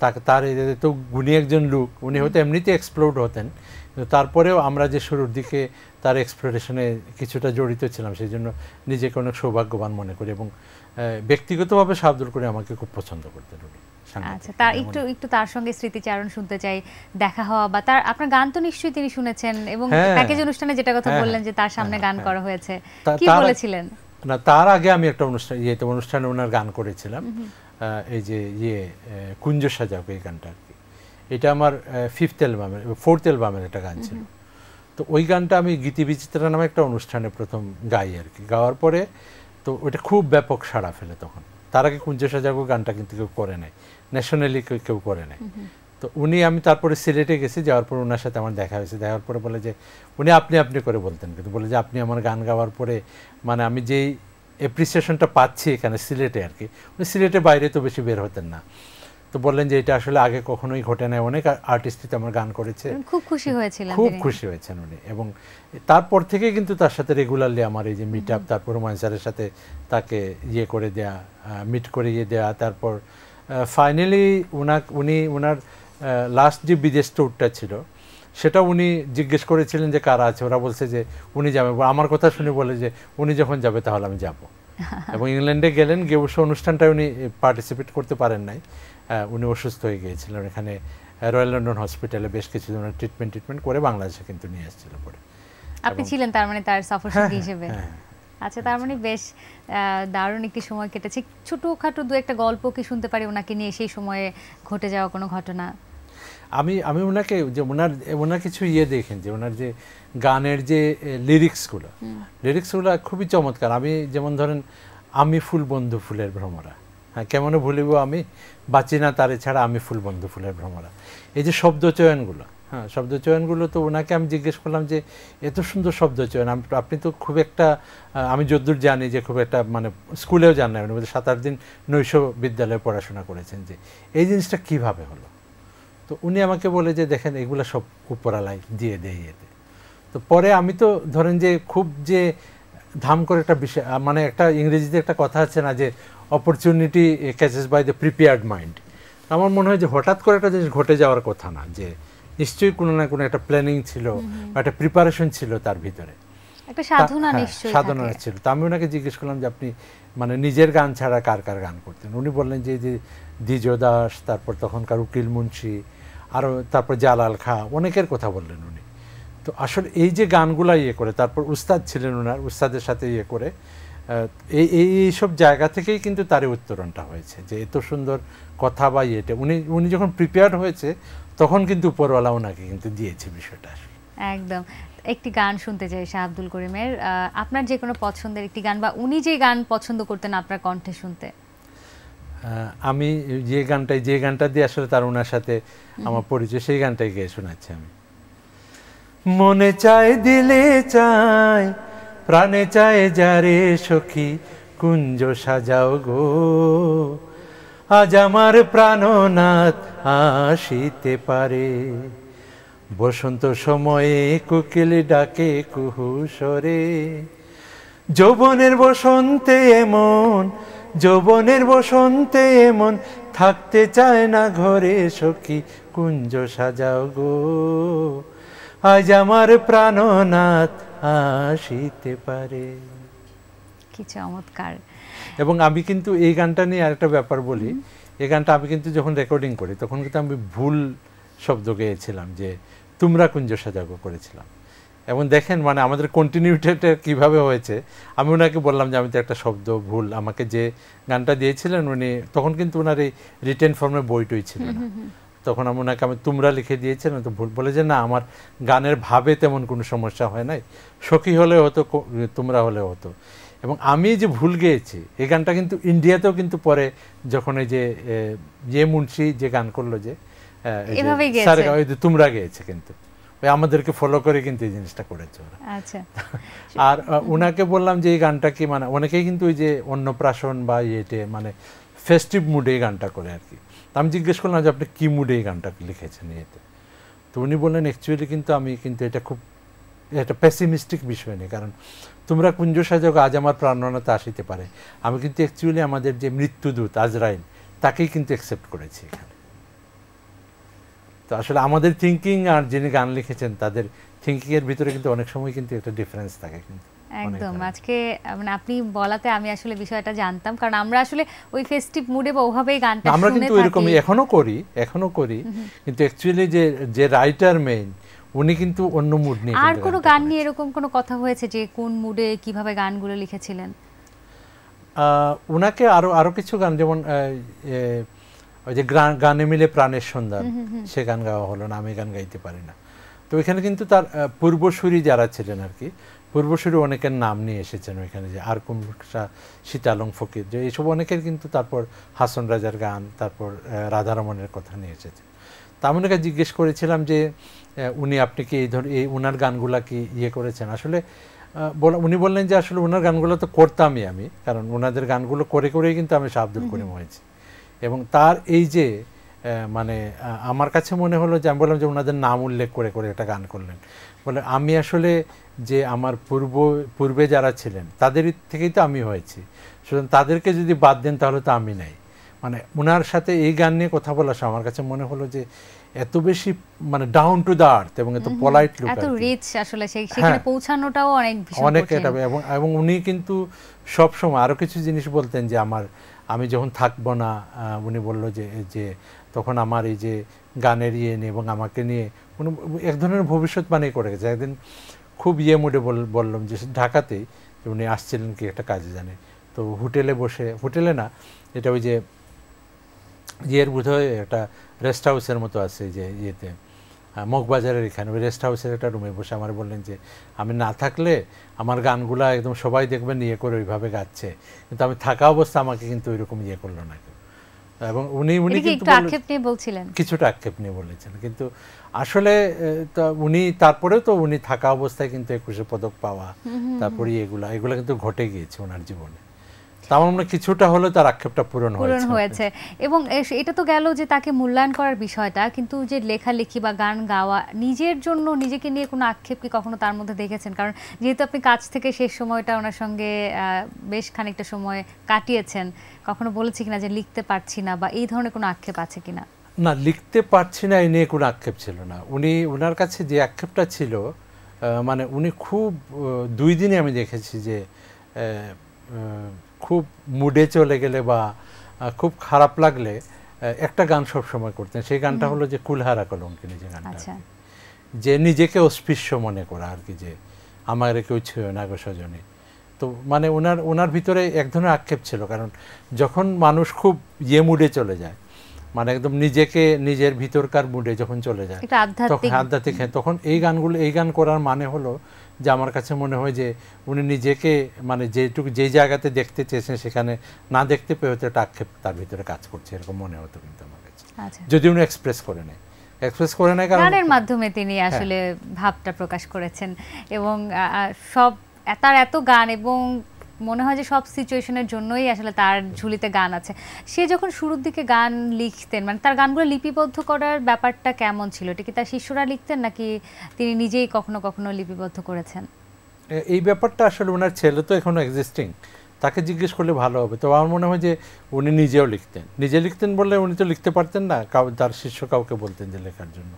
তার তো গুণী একজন লোক, উনি হয়তো এমনিতে এক্সপ্লোর হতেন, কিন্তু তারপরেও আমরা যে শুরুর দিকে তার এক্সপ্লোরেশনে কিছুটা জড়িত ছিলাম, সেই জন্য নিজেকে অনেক সৌভাগ্যবান মনে করি। এবং ব্যক্তিগতভাবে শাহ আব্দুল করিম আমাকে খুব পছন্দ করতেন উনি।
আচ্ছা, তার একটু তার সঙ্গে স্মৃতিচারণ শুনতে চাই, দেখা হওয়া বা তার আপনার গান তো নিশ্চয়ই তিনি শুনেছেন, এবং প্যাকেজ অনুষ্ঠানে যেটা কথা বললেন যে তার সামনে গান করা হয়েছে, কি বলেছিলেন?
না, তার আগে আমি একটা অনুষ্ঠানে ওনার গান করেছিলাম, এই যে কুঞ্জ সাজাও, এই গানটা আর কি। এটা আমার 4th অ্যালবামের একটা গান ছিল। তো ওই গানটা আমি গীতি বিচিত্রা নামে একটা অনুষ্ঠানে প্রথম গাই আর কি। গাওয়ার পরে তো ওটা খুব ব্যাপক সাড়া ফেলে তখন। তার আগে কুঞ্জ সাজাগো গানটা কিন্তু কেউ করে নাই, ন্যাশনালি কেউ করে নাই। তো আমি তারপরে সিলেটে গেছি, যাওয়ার পর ওনার সাথে আমার দেখা হয়েছে। দেখার পরে বলে যে উনি আপনি করে বলতেন, কিন্তু বলে যে আপনি আমার গান গাওয়ার পরে মানে আমি যেই অ্যাপ্রিসিয়েশনটা পাচ্ছি এখানে সিলেটে আর কি, উনি সিলেটের বাইরে তো বেশি বের হতেন না। তো বললেন যে এটা আসলে আগে কখনোই ঘটে নাই, অনেক আর্টিস্টই আমার গান করেছে।
খুব খুশি হয়েছিলেন,
খুব খুশি হয়েছেন উনি। এবং তারপর থেকে কিন্তু তার সাথে রেগুলারলি আমার এই যে মিট আপ, তারপর হুমায়ুন স্যারের সাথে তাকে করে দেয়া, মিট করে দেয়া। তারপর ফাইনালি ওনার লাস্ট যে বিদেশ ট্যুরটা ছিল সেটা উনি জিজ্ঞেস করেছিলেন যে কারা আছে, ওরা বলছে যে উনি যাবে। আমার কথা শুনে বলে যে উনি যখন যাবে তাহলে আমি যাব। এবং ইংল্যান্ডে গেলেন, গিয়ে অবশ্য অনুষ্ঠানটায় উনি পার্টিসিপেট করতে পারেন নাই, উনি অসুস্থ হয়ে গিয়েছিলেন। এখানে রয়্যাল লন্ডন হসপিটালে বেশ কিছুদিন ট্রিটমেন্ট করে বাংলাদেশে কিন্তু নিয়ে এসেছিল পরে।
আপনি ছিলেন তার মানে তার সফরসঙ্গী হিসেবে? আচ্ছা, তার মানে বেশ দারুণ একটি সময় কেটেছে। ছোটখাটো দু একটা গল্প কি শুনতে পারি ওনাকে নিয়ে, সেই সময়ে ঘটে যাওয়া কোনো ঘটনা?
আমি ওনাকে যে ওনার কিছু দেখেন যে ওনার যে গানের যে লিরিক্সগুলো খুবই চমৎকার। আমি যেমন ধরেন, আমি ফুল বন্ধু ফুলের ভ্রমরা, হ্যাঁ কেমন ভুলিব আমি, বাঁচি না তারে ছাড়া, আমি ফুল বন্ধু ফুলের ভ্রমরা। এই যে শব্দচয়নগুলো, শব্দচয়নগুলো তো ওনাকে আমি জিজ্ঞেস করলাম যে এত সুন্দর শব্দচয়ন, আপনি তো খুব একটা, আমি যদ্দূর জানি যে খুব একটা মানে স্কুলেও যান না, 7-8 দিন নৈশ বিদ্যালয়ে পড়াশোনা করেছেন, যে এই জিনিসটা কিভাবে হলো। তো উনি আমাকে বলে যে দেখেন এগুলো সব উপরালায় দিয়ে দেয় এতে। তো পরে আমি তো ধরেন যে খুব যে ধাম করে একটা বিষয়, মানে একটা ইংরেজিতে একটা কথা আছে না যে opportunity catches by the prepared mind. আমার মনে হয় যে হঠাৎ করে একটা জিনিস ঘটে যাওয়ার কথা না, যে নিশ্চয়ই কোনো না কোনো একটা প্ল্যানিং ছিল বা একটা প্রিপারেশন ছিল তার ভিতরে,
একটা সাধনা নিশ্চয়ই
সাধনা ছিল। তো আমি ওনাকে জিজ্ঞেস করলাম যে আপনি মানে নিজের গান ছাড়া কার গান করতেন। উনি বললেন যে দ্বিজো দাস, তারপর তখনকার উকিল মুন্সি, আরও তারপর জালাল খাঁ, অনেকের কথা বললেন উনি। তো আসলে এই যে গানগুলা করে, তারপর উস্তাদ ছিলেন ওনার, উস্তাদের সাথে করে এইসব জায়গা থেকেই কিন্তু তার উত্তরণটা হয়েছে, যে এত সুন্দর কথা বা উনি যখন প্রিপেয়ার্ড হয়েছে তখন কিন্তু উপরওয়ালা ওনাকে কিন্তু দিয়েছে বিষয়টা।
একদম। একটি গান শুনতে চাই শাহ আব্দুল করিমের, আপনার যে কোনো পছন্দের একটি গান, বা উনি যে গান পছন্দ করতেন আপনার কণ্ঠে শুনতে।
আমি যে গানটা দিয়ে আসলে তার ওনার সাথে আমার পরিচয়, সেই গানটাই গিয়ে শোনাচ্ছি আমি। মনে চায়, দিলে চায়, প্রাণে চায় যারে সখী, কুঞ্জ সাজাও গো, আজ আমার প্রাণনাথ আসিতে পারে। বসন্ত সময়ে কোকিল ডাকে কুহু স্বরে, যৌবনের বসন্তে এমন, যৌবনের বসন্তে এমন, থাকতে চায় না ঘরে সখী, কুঞ্জ সাজাও গো, আজ আমার প্রাণনাথ আসিতে পারে।
কি চমৎকার।
এবং আমি কিন্তু এই গানটা নিয়ে আরেকটা ব্যাপার বলি, এই গানটা আমি কিন্তু যখন রেকর্ডিং করি তখন কিন্তু আমি ভুল শব্দ গেয়েছিলাম, যে তোমরা কুঞ্জ সাজাগো করেছিলাম। এবং দেখেন মানে আমাদের কন্টিনিউটিটা কিভাবে হয়েছে। আমি ওনাকে বললাম যে আমি তো একটা শব্দ ভুল, আমাকে যে গানটা দিয়েছিলেন উনি তখন কিন্তু ওনার এই রিটেন ফর্মে বইটই ছিল না, তখন আমি ওনাকে তোমরা লিখে দিয়েছিলাম, তো ভুল বলে যে না, আমার গানের ভাবে তেমন কোনো সমস্যা হয় নাই, সখী হলে হতো, তোমরা হলে হতো। এবং আমি যে ভুল গেয়েছি এই গানটা কিন্তু ইন্ডিয়াতেও কিন্তু পরে যখন এই যে মুন্সি যে গান করলো যে তোমরা গেয়েছে কিন্তু ওই আমাদেরকে ফলো করে কিন্তু এই জিনিসটা করেছে ওরা।
আচ্ছা।
আর ওনাকে বললাম যে এই গানটা কি মানে অনেকেই কিন্তু ওই যে অন্নপ্রাশন বা ইয়েতে মানে ফেস্টিভ মুডে এই গানটা করে আর কি। আমি জিজ্ঞেস করলাম যে আপনি কি মুডে এই গানটা লিখেছেন ইয়েতে, তো উনি বললেন অ্যাকচুয়ালি কিন্তু আমি কিন্তু এটা খুব একটা পেসিমিস্টিক বিষয় নেই, কারণ তোমরা কুঞ্জ সাজক আজ আমার প্রাণনাতে আসিতে পারে, আমি কিন্তু অ্যাকচুয়ালি আমাদের যে মৃত্যুদূত আজরাইল তাকেই কিন্তু অ্যাকসেপ্ট করেছি এখানে। তো আসলে আমাদের থিঙ্কিং আর যিনি গান লিখেছেন তাদের থিঙ্কিং এর ভিতরে কিন্তু অনেক সময় কিন্তু একটা ডিফারেন্স থাকে কিন্তু।
একদম আজকে মানে আপনি বলাতে আমি আসলে বিষয়টা জানতাম, কারণ আমরা আসলে ওই ফেস্টিভ মুডে বা ওভাবেই গানটা শুনে থাকি।
আমরা কিন্তু এরকমই এখনো করি কিন্তু অ্যাকচুয়ালি যে রাইটার মেইন উনি কিন্তু অন্য মুড নিয়ে।
আর কোনো গান নিয়ে এরকম কোনো কথা হয়েছে যে কোন মুডে কিভাবে গানগুলো লিখেছিলেন?
উনাকে আরো কিছু গান, যেমন ওই যে গানে মিলে প্রাণের সন্ধান, সে গান গাওয়া হলো না, আমি গান গাইতে পারি না। তো এখানে কিন্তু তার পূর্বসূরি যারা ছিলেন আর কি, পূর্বসূরি অনেকের নাম নিয়ে এসেছেন ওইখানে, যে আরকুম সীতালং ফকির, যে এইসব অনেকের কিন্তু, তারপর হাসন রাজার গান, তারপর রাধারমণের কথা নিয়ে এসেছে। তা আমি ওনাকে জিজ্ঞেস করেছিলাম যে আপনি কি এই ওনার গানগুলা কি ইয়ে করেছেন? আসলে উনি বললেন যে আসলে ওনার গানগুলো তো করতামই আমি, কারণ ওনাদের গানগুলো করে করেই কিন্তু আমি শাহ আব্দুল করিম হয়েছি। এবং তার এই যে মানে আমার কাছে মনে হলো যে আমি বললাম যে ওনাদের নাম উল্লেখ করে করে একটা গান করলেন, বলে আমি আসলে যে আমার পূর্বে যারা ছিলেন তাদের থেকেই তো আমি হয়েছি, সুতরাং তাদেরকে যদি বাদ দেন তাহলে তো আমি নাই। মানে ওনার সাথে এই গান নিয়ে কথা বলার সময় আমার কাছে মনে হলো যে এত বেশি মানে ডাউন টু দ্য আর্থ এবং এত পলাইট লুক,
এত রিচ, আসলে সেখানে পৌঁছানোটাও অনেক
এটা। এবং উনি কিন্তু সব সময় আরো কিছু জিনিস বলতেন যে আমি যখন থাকবো না, উনি বলল যে তখন আমার এই যে গানের ইয়ে নিয়ে এবং আমাকে নিয়ে উনি এক ধরনের ভবিষ্যৎবাণী করে গেছে। একদিন খুব মুডে বললাম যে ঢাকাতেই উনি আসছিলেন কি একটা কাজে জানে, তো হোটেলে না, এটা ওই যে ইয়ের বোধহয় একটা রেস্ট হাউসের মতো আছে যে ইয়েতে মগবাজারের এখানে, ওই রেস্ট হাউসের একটা রুমে বসে আমার বললেন যে আমি না থাকলে আমার গানগুলা একদম সবাই দেখবেন ইয়ে করে ওইভাবে গাচ্ছে, কিন্তু আমি থাকা অবস্থা আমাকে কিন্তু ওইরকম ইয়ে করলো না। এবং উনি কিন্তু কিছুটা আক্ষেপ নিয়ে বলেছেন, কিন্তু আসলে উনি তারপরেও তো উনি থাকা অবস্থায় কিন্তু 21 পদক পাওয়া, তারপরে এগুলা কিন্তু ঘটে গিয়েছে ওনার জীবনে। আমার মনে কিছুটা হলেও তার আক্ষেপটা পূরণ
হয়েছে। এবং এটা তো গেল যে তাকে মূল্যায়ন করার বিষয়টা, কিন্তু যে লেখালেখি বা গান গাওয়া, নিজের জন্য নিজেকে নিয়ে কোনো আক্ষেপ কি কখনো তার মধ্যে দেখেছেন? কারণ যেহেতু আপনি কাজ থেকে শেষ সময়টা ওনার সঙ্গে বেশ খানিকটা সময় কাটিয়েছেন, কখনো বলেছি কিনা যে লিখতে পারছি না, বা এই ধরনের কোনো আক্ষেপ আছে কিনা?
না, লিখতে পারছি না এই নিয়ে কোনো আক্ষেপ ছিল না। ওনার কাছে যে আক্ষেপটা ছিল, মানে উনি খুব 2 দিনে আমি দেখেছি যে খুব মুডে চলে গেলে বা খুব খারাপ লাগলে একটা গান সব সময় করতেন, সেই গানটা হলো যে কুলহারা কলঙ্কিনী, যে গানটা, যে নিজেকে অস্পৃশ্য মনে করা আর কি, যে আমার কেউ ছুঁয় না গো সজনী। তো মানে ওনার ভিতরে এক ধরনের আক্ষেপ ছিল, কারণ যখন মানুষ খুব মুডে চলে যায়, মানে একদম নিজের ভিতরকার মুডে যখন চলে যায়, তখন আধ্যাত্মিক, তখন এই গান করার মানে হলো যে আমার কাছে মনে হয় যে উনি নিজেকে মানে যে জায়গাতে দেখতে চেয়েছেন সেখানে না দেখতে পেয়ে হয়তো একটা আক্ষেপ তার ভিতরে কাজ করছে, এরকম মনে হতো কিন্তু আমার কাছে, যদি উনি এক্সপ্রেস করে নেয় কারণ
গানের মাধ্যমে তিনি আসলে ভাবটা প্রকাশ করেছেন। এবং তার এত গান, এবং মনে হয় যে সব সিচুয়েশনের জন্যই আসলে তার ঝুলিতে গান আছে। সে যখন শুরুর দিকে গান লিখতেন, মানে তার গানগুলো লিপিবদ্ধ করার ব্যাপারটা কেমন ছিল? এটা কি তার শিষ্যরা লিখতেন, নাকি তিনি নিজেই কখনো কখনো লিপিবদ্ধ করেছেন?
এই ব্যাপারটা আসলে ওনার ছেলে তো এখনো এক্সিস্টিং, তাকে জিজ্ঞেস করলে ভালো হবে। তো আমার মনে হয় যে উনি নিজে লিখতেন বললে উনি তো লিখতে পারতেন না, তার শিষ্য কাউকে বলতেন যে লেখার জন্য।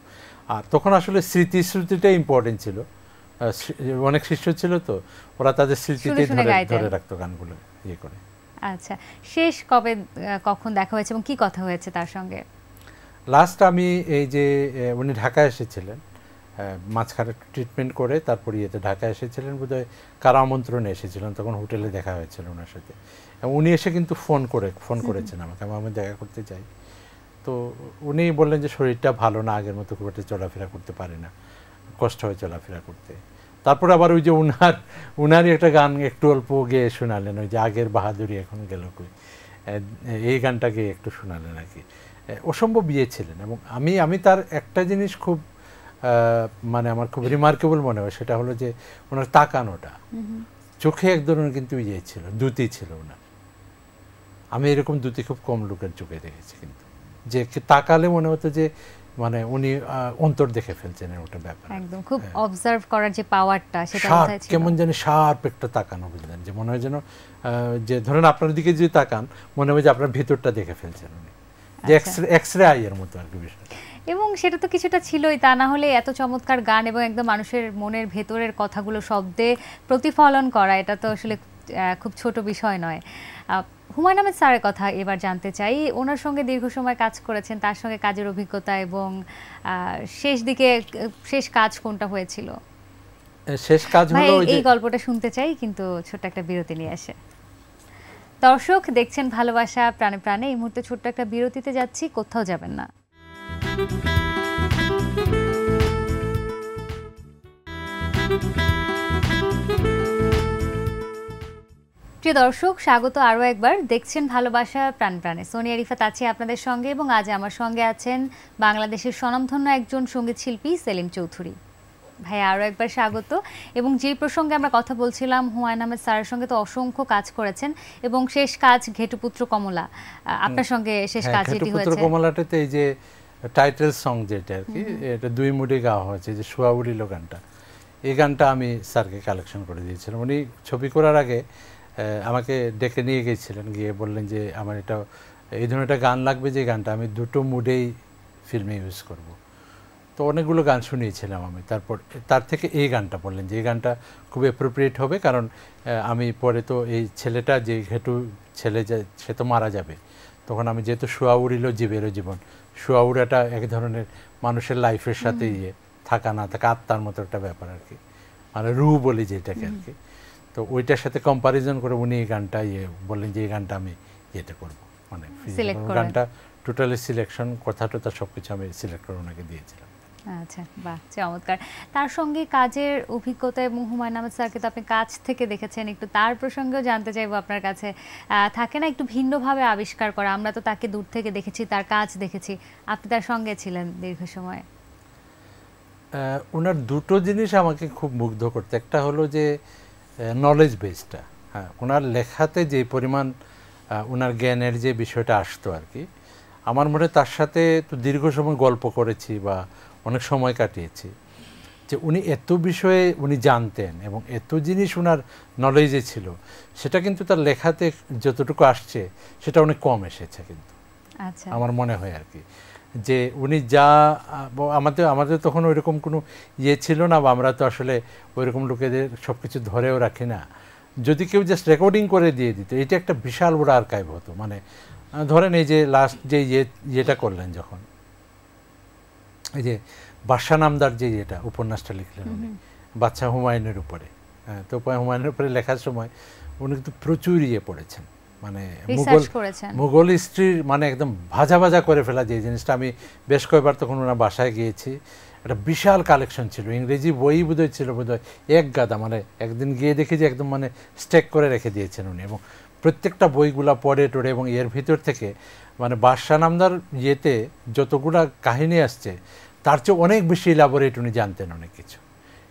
আর তখন আসলে স্মৃতিটা ইম্পর্টেন্ট ছিল, অনেক শিষ্য ছিল তো ওরা তাদের স্মৃতিতে ধরে রাখতো গানগুলো ইয়ে করে।
আচ্ছা, শেষ কখন দেখা হয়েছে এবং কি কথা হয়েছে তার সঙ্গে?
লাস্ট আমি এই যে উনি ঢাকা এসেছিলেন, মাঝখানে ট্রিটমেন্ট করে তারপর ঢাকা এসেছিলেন, বোধহয় কারা আমন্ত্রণে এসেছিলেন, তখন হোটেলে দেখা হয়েছিল ওনার সাথে। উনি এসে কিন্তু ফোন করেছেন আমাকে, আমি দেখা করতে চাই। তো উনি বললেন যে শরীরটা ভালো না, আগের মতো খুব একটা চলাফেরা করতে পারে না, কষ্ট হয় চলাফেরা করতে। তারপরে আবার ওই যে উনারই একটা গান একটু অল্প গেয়ে শোনালেন, ওই যে আগের বাহাদুরি এখন গেল কই, এই গানটা গিয়ে একটু শোনালেন আর কি। অসম্ভব বিয়ে ছিলেন। এবং আমি তার একটা জিনিস খুব মানে আমার খুব রিমার্কেবল মনে হয়, সেটা হলো যে ওনার তাকানোটা, চোখে এক ধরনের কিন্তু ইয়ে ছিল, দ্যুতি ছিল ওনার। আমি এরকম দ্যুতি খুব কম লোকের চোখে দেখেছি, কিন্তু যে তাকালে মনে হতো যে মানে উনি অন্তর দেখে ফেলছেন, ওটা ব্যাপার
একদম খুব অবজার্ভ করার যে পাওয়ারটা সেটা
কোথায় ছিল, কেমন জানি শার্প একটা তাকানো, বুঝলেন, যে মনে হয় যেন যে ধরেন আপনার দিকে যদি তাকান মনে হয় যে আপনার ভিতরটা দেখে ফেলছেন উনি, যে এক্সরে আইয়ের মতো আর কি বিষয়।
এবং সেটা তো কিছুটা ছিলই, তা না হলে এত চমৎকার গান এবং একদম মানুষের মনের ভেতরের কথাগুলো শব্দে প্রতিফলন করা, এটা তো আসলে খুব ছোট বিষয় নয়। হুমায়ূন আহমেদ স্যারের কথা এবার জানতে চাই। ওনার সঙ্গে দীর্ঘ সময় কাজ করেছেন, তার সঙ্গে কাজের অভিজ্ঞতা এবং শেষ দিকে শেষ কাজ কোনটা হয়েছিল?
শেষ কাজ হলো
এই গল্পটা শুনতে চাই, কিন্তু ছোট্ট একটা বিরতি নিয়ে আসে। দর্শক দেখছেন ভালোবাসা প্রাণে প্রাণে। এই মুহূর্তে ছোট্ট একটা বিরতিতে যাচ্ছি, কোথাও যাবেন না। প্রিয় দর্শক, স্বাগত আরও একবার। দেখছেন ভালোবাসা প্রাণ প্রাণে। সোনিয়া রিফাত আছি আপনাদের সঙ্গে, এবং আজ আমার সঙ্গে আছেন বাংলাদেশের স্বনামধন্য একজন সঙ্গীত শিল্পী সেলিম চৌধুরী। ভাই আরও একবার স্বাগত। এবং যে প্রসঙ্গে আমরা কথা বলছিলাম, হুমায়ূন আহমেদ স্যারের সঙ্গে তো অসংখ্য কাজ করেছেন, এবং শেষ কাজ ঘেটুপুত্র কমলা, আপনার সঙ্গে শেষ কাজ যেটি হয়েছে।
ঘেটুপুত্র কমলাটাতে এই যে টাইটেল সং যেটা আর কি, এটা 2 মুডে গাওয়া হয়েছে, যে শুয়া উড়িল গানটা, এই গানটা আমি স্যারকে কালেকশন করে দিয়েছিলাম। উনি ছবি করার আগে আমাকে ডেকে নিয়ে গিয়েছিলেন, গিয়ে বললেন যে আমার এটা এই ধরনের একটা গান লাগবে, যে গানটা আমি 2 মুডেই ফিল্মে ইউজ করব। তো অনেকগুলো গান শুনিয়েছিলাম আমি, তারপর তার থেকে এই গানটা বললেন যে এই গানটা খুব অ্যাপ্রোপ্রিয়েট হবে, কারণ আমি পরে তো এই ছেলেটা, যে ঘেটু ছেলে সে তো মারা যাবে, তখন আমি যেহেতু শুয়া উড়িল জীবেরও জীবন, শুয়া উড়াটা এক ধরনের মানুষের লাইফের সাথে থাকা না থাকা, আত্মার মতো একটা ব্যাপার আর কি, মানে রুহ বলি যেটাকে আর কি। তো ওইটার সাথে কম্পারিজন করে উনি এই গানটা বললেন যে এই গানটা আমি ইয়েটা করবো, মানে গানটা টোটালি সিলেকশন, কথা টথা সব কিছু আমি সিলেক্ট করে ওনাকে দিয়েছিলাম।
আচ্ছা, বাহ, চমৎকার। তার সঙ্গে কাজের অভিজ্ঞতা, এবং হুমায়ূন আহমেদ স্যারকে তো আপনি কাছ থেকে দেখেছেন, একটু তার প্রসঙ্গেও জানতে চাইবো আপনার কাছে। থাকে না একটু ভিন্নভাবে আবিষ্কার করা, আমরা তো তাকে দূর থেকে দেখেছি, তার কাজ দেখেছি, আপনি তার সঙ্গে ছিলেন দীর্ঘ সময়।
ওনার 2টো জিনিস আমাকে খুব মুগ্ধ করতে, একটা হলো যে নলেজ বেসটা, হ্যাঁ, ওনার লেখাতে যে পরিমাণ ওনার জ্ঞানের যে বিষয়টা আসতো আর কি, আমার মনে তার সাথে তো দীর্ঘ সময় গল্প করেছি বা অনেক সময় কাটিয়েছি, যে উনি এত বিষয়ে উনি জানতেন এবং এত জিনিস ওনার নলেজে ছিল, সেটা কিন্তু তার লেখাতে যতটুকু আসছে সেটা অনেক কম এসেছে কিন্তু, আমার মনে হয় আর কি, যে উনি যা আমাদের তখন ওইরকম কোনো ইয়ে ছিল না, বা আমরা তো আসলে ওইরকম লোকেদের সব কিছু ধরেও রাখি না, যদি কেউ জাস্ট রেকর্ডিং করে দিয়ে দিত, এটা একটা বিশাল বড় আর্কাইভ হতো। মানে ধরেন এই যে লাস্ট যে ইয়েটা করলেন যখন, এই যে বাদশা নামদার যে ইয়েটা উপন্যাসটা লিখলেন উনি বাদশা হুমায়ুনের উপরে, তো হুমায়ুনের উপরে লেখার সময় উনি কিন্তু প্রচুর ইয়ে পড়েছেন, মানে মুঘল হিস্ট্রির মানে একদম ভাজা ভাজা করে ফেলা যে জিনিসটা, আমি বেশ কয়েকবার তখন ওনার বাসায় গিয়েছি, একটা বিশাল কালেকশন ছিল, ইংরেজি বই বোধহয় ছিল বোধহয় এক গাদা, মানে একদিন গিয়ে দেখি যে একদম মানে স্টেক করে রেখে দিয়েছেন উনি, এবং প্রত্যেকটা বইগুলা পড়ে টড়ে, এবং এর ভিতর থেকে মানে বাদশা নামদার ইয়েতে যতগুলা কাহিনী আসছে তার চেয়ে অনেক বেশি ইলাবোরেট উনি জানতেন অনেক কিছু।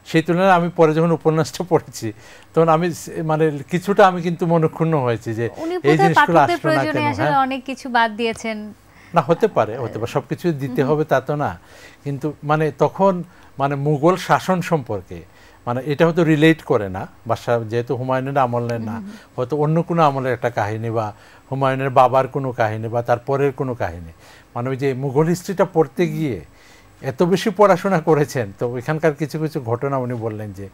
সেই তুলনায় আমি পরে যখন উপন্যাসটা পড়েছি তখন আমি মানে কিছুটা আমি কিন্তু মনক্ষুণ্ণ হয়েছি যে এই জিনিসগুলো আসলো না কেন,
অনেক কিছু বাদ দিয়েছেন
না, হতে পারে সবকিছু দিতে হবে তা তো না, কিন্তু মানে তখন মানে মুঘল শাসন সম্পর্কে মানে এটা হয়তো রিলেট করে না, বাদশা যেহেতু হুমায়ুনের আমলের না, হয়তো অন্য কোনো আমলের একটা কাহিনী, বা হুমায়ুনের বাবার কোনো কাহিনী, বা তার পরের কোনো কাহিনী, মানে ওই যে মুঘল হিস্ট্রিটা পড়তে গিয়ে এত বেশি পড়াশোনা করেছেন, তো ওইখানকার কিছু কিছু ঘটনা উনি বললেন যে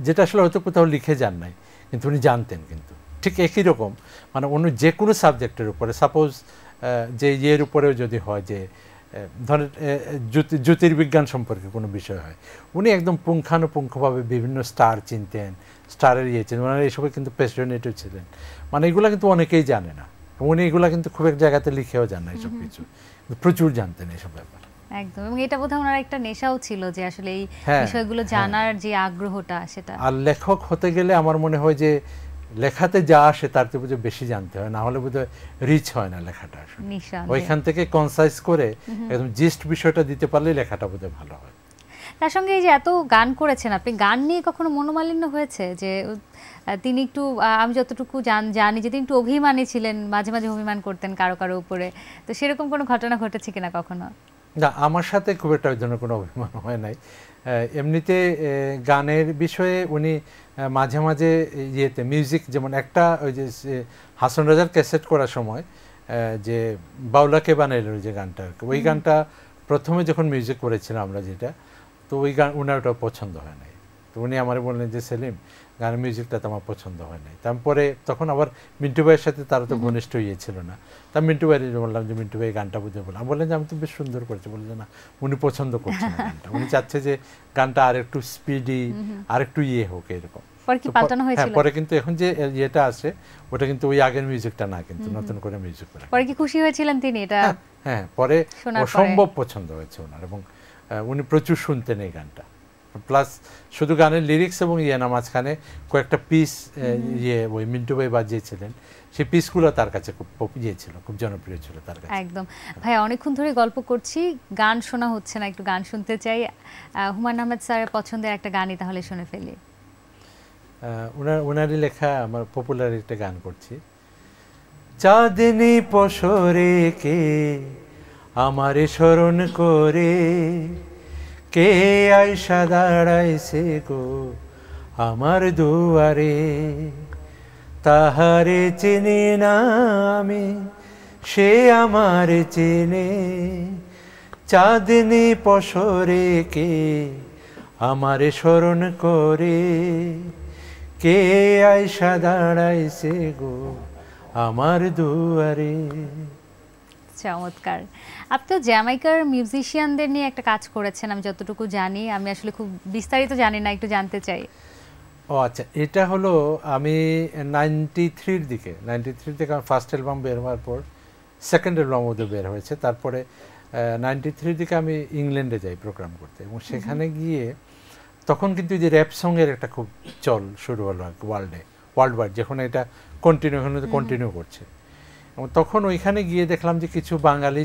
যেটা আসলে হয়তো কোথাও লিখে যান নাই, কিন্তু উনি জানতেন। কিন্তু ঠিক একই রকম মানে অন্য যে কোনো সাবজেক্টের উপরে, সাপোজ যে ইয়ের উপরেও যদি হয়, যে ধরেন জ্যোতির্বিজ্ঞান সম্পর্কে কোনো বিষয় হয়, উনি একদম পুঙ্খানুপুঙ্খভাবে বিভিন্ন স্টার চিনতেন, স্টারের ইয়ে চিনতেন, ওনারা এইসবে কিন্তু প্যাশনেটেড ছিলেন, মানে এগুলো কিন্তু অনেকেই জানে না, উনি এগুলো কিন্তু খুব এক জায়গাতে লিখেও যান না, এইসব কিছু প্রচুর জানতেন এইসব ব্যাপার।
একদম, এবং এটা বোধহয় ওনার একটা নেশাও ছিল যে আসলে এই
হ্যাঁ,
বিষয়গুলো
হ্যাঁ।
জানার যে আগ্রহটা সেটা।
আর লেখক হতে গেলে আমার মনে হয় যে লেখাতে যা আসে তার থেকে বোধহয় বেশি জানতে হয়, না হলে বোধহয় রিচ হয় না লেখাটা আসলে।
নিঃসন্দেহে।
ওইখান থেকে কনসাইজ করে একদম জিস্ট বিষয়টা দিতে পারলে লেখাটা বোধহয় ভালো হয়।
তার সঙ্গে এই যে এত গান করেছেন আপনি, গান নিয়ে কখনো মনোমালিন্য হয়েছে যে তিনি একটু আমি যতটুকু জানি যে তিনি একটু অভিমানী ছিলেন, মাঝে মাঝে অভিমান করতেন কারো কারো উপরে, তো সেরকম কোনো ঘটনা ঘটেছে কিনা কখনো?
না, আমার সাথে খুব একটা ওই ধরনের কোনো অভিমান হয় নাই। এমনিতে গানের বিষয়ে উনি মাঝে মাঝে ইয়েতে মিউজিক, যেমন একটা ওই যে হাসন রাজার ক্যাসেট করার সময় যে বাউলাকে বানাইলেন ওই যে গানটা, ওই গানটা প্রথমে যখন মিউজিক করেছিলাম আমরা যেটা, তো ওই গান উনার ওটা পছন্দ হয় নাই। তো উনি আমার বললেন যে সেলিম, গানের মিউজিকটা তো আমার পছন্দ হয় নাই। তারপরে তখন আবার মিন্টু ভাইয়ের সাথে তারা তো ঘনিষ্ঠ ইয়ে ছিল না, তা মিন্টু ভাইয়ের বললাম যে মিন্টু ভাই গানটা বুঝে বললাম, বললেন যে আমি তো বেশ সুন্দর করেছি। বললেন না, উনি পছন্দ করছেন না গানটা, উনি চাচ্ছে যে গানটা আর একটু স্পিডি, আর একটু ইয়ে হোক এরকম।
পরে কি পাল্টানো
হ্যাঁ,
হয়েছিল?
পরে কিন্তু এখন যে ইয়েটা আছে ওটা কিন্তু ওই আগের মিউজিকটা না, কিন্তু নতুন করে মিউজিক করা।
পরে কি খুশি হয়েছিলেন তিনি এটা?
হ্যাঁ, পরে
শোনার পরে?
অসম্ভব পছন্দ হয়েছে ওনার, এবং উনি প্রচুর শুনতেন এই গানটা। প্লাস শুধু গানের লিরিক্স এবং ইয়ে না, মাঝখানে কয়েকটা পিস ইয়ে ওই মিন্টু ভাই বাজিয়েছিলেন, সেই পিসগুলো তার কাছে খুব ইয়ে ছিল, খুব জনপ্রিয় ছিল তার কাছে।
একদম। ভাই অনেকক্ষণ ধরে গল্প করছি, গান শোনা হচ্ছে না, একটু গান শুনতে চাই। হুমায়ূন আহমেদ স্যারের পছন্দের একটা গানই তাহলে শুনে ফেলি।
ওনারই লেখা আমার পপুলার একটা গান করছি। চাঁদনি পশরে কে আমারে স্মরণ করে, কে আয়সা দাঁড়াইছে গো আমার দুয়ারে, তাহারে চিনি না আমি, সে আমার চেনে, চাঁদনি পশরে কে আমারে স্মরণ করে, কে আয়সা দাঁড়াইছে গো আমার দুয়ারে।
চমৎকার। আপনি তো জ্যামাইকার মিউজিশিয়ানদের নিয়ে একটা কাজ করেছেন আমি যতটুকু জানি, আমি আসলে খুব বিস্তারিত জানি না, একটু জানতে চাই।
ও আচ্ছা, এটা হলো আমি 93-র দিকে আমার ফার্স্ট অ্যালবাম বের হওয়ার পর সেকেন্ড অ্যালবাম ওদের বের হয়েছে, তারপরে 93-র দিকে আমি ইংল্যান্ডে যাই প্রোগ্রাম করতে, এবং সেখানে গিয়ে তখন কিন্তু যে র্যাপ সঙ্গের একটা খুব চল শুরু হলো আর কি ওয়ার্ল্ড ওয়াইড, যখন এটা কন্টিনিউ করছে। এবং তখন ওইখানে গিয়ে দেখলাম যে কিছু বাঙালি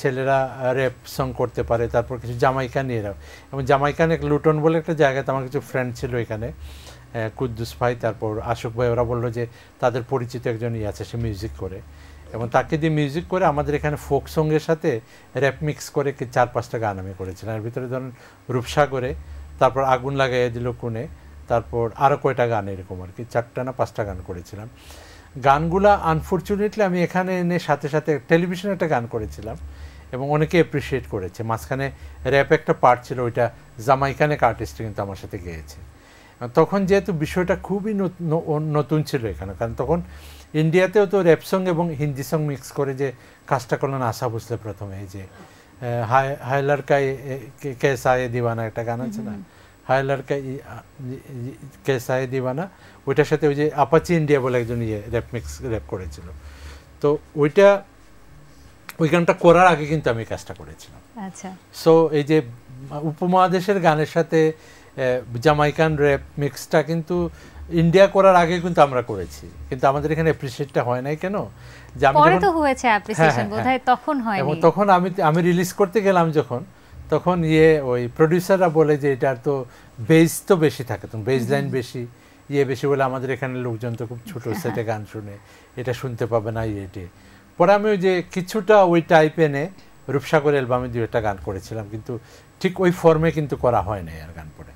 ছেলেরা র্যাপ সং করতে পারে, তারপর কিছু জামাইকান এরাও, এবং জামাইকান এক লুটন বলে একটা জায়গাতে আমার কিছু ফ্রেন্ড ছিল এখানে, কুদ্দুস ভাই, তারপর আশোক ভাই, ওরা বললো যে তাদের পরিচিত একজন আছে, সে মিউজিক করে, এবং তাকে দিয়ে মিউজিক করে আমাদের এখানে ফোক সঙ্গের সাথে র্যাপ মিক্স করে 4-5টা গান আমি করেছিলাম। এর ভিতরে ধরুন রূপসাগরে, তারপর আগুন লাগাইয়া দিল কোণে, তারপর আরও কয়টা গান এরকম আর কি, 4টা না 5টা গান করেছিলাম। গানগুলা আনফর্চুনেটলি আমি এখানে এনে সাথে সাথে টেলিভিশনে একটা গান করেছিলাম, এবং অনেকে অ্যাপ্রিসিয়েট করেছে। মাঝখানে র্যাপ একটা পার্ট ছিল, ওইটা জামাইকান এক আর্টিস্ট কিন্তু আমার সাথে গেয়েছে। তখন যেহেতু বিষয়টা খুবই নতুন ছিল এখানে, কারণ তখন ইন্ডিয়াতেও তো র্যাপ সং এবং হিন্দি সং মিক্স করে যে কাজটা করলেন আশা ভোসলে প্রথমে, এই যে হায় লড়কাই কেসা এ দিওয়ানা একটা গান আছে না, হায় লড়কাই কেসা এ দিওয়ানা, ওইটার সাথে ওই যে আপাচি ইন্ডিয়া বলে একজন র্যাপ করেছিল। তো ওই গানটা করার আগে কিন্তু আমি কাজটা করেছিলাম।
আচ্ছা।
সো এই যে উপমহাদেশের গানের সাথে জামাইকান র্যাপ মিক্সটা কিন্তু ইন্ডিয়া করার আগে কিন্তু আমরা করেছি, কিন্তু আমাদের এখানে অ্যাপ্রিসিয়েটটা হয় নাই কেন, যে আমি
পরে তো হয়েছে অ্যাপ্রিসিয়েশন, বোধহয় তখন হয়নি।
এবং তখন আমি রিলিজ করতে গেলাম যখন, তখন ওই প্রোডিউসাররা বলে যে এটার তো বেস তো বেশি থাকে, তো বেস লাইন বেশি, বেশি বলে আমাদের এখানে লোকজন তো খুব ছোট সেটে গান শুনে, এটা শুনতে পাবে না ইয়েটে। পরে আমি ওই যে কিছুটা ওই টাইপ এনে রূপসাগর অ্যালবামে 2-একটা গান করেছিলাম, কিন্তু ঠিক ওই ফর্মে কিন্তু করা হয় নাই আর গান পরে।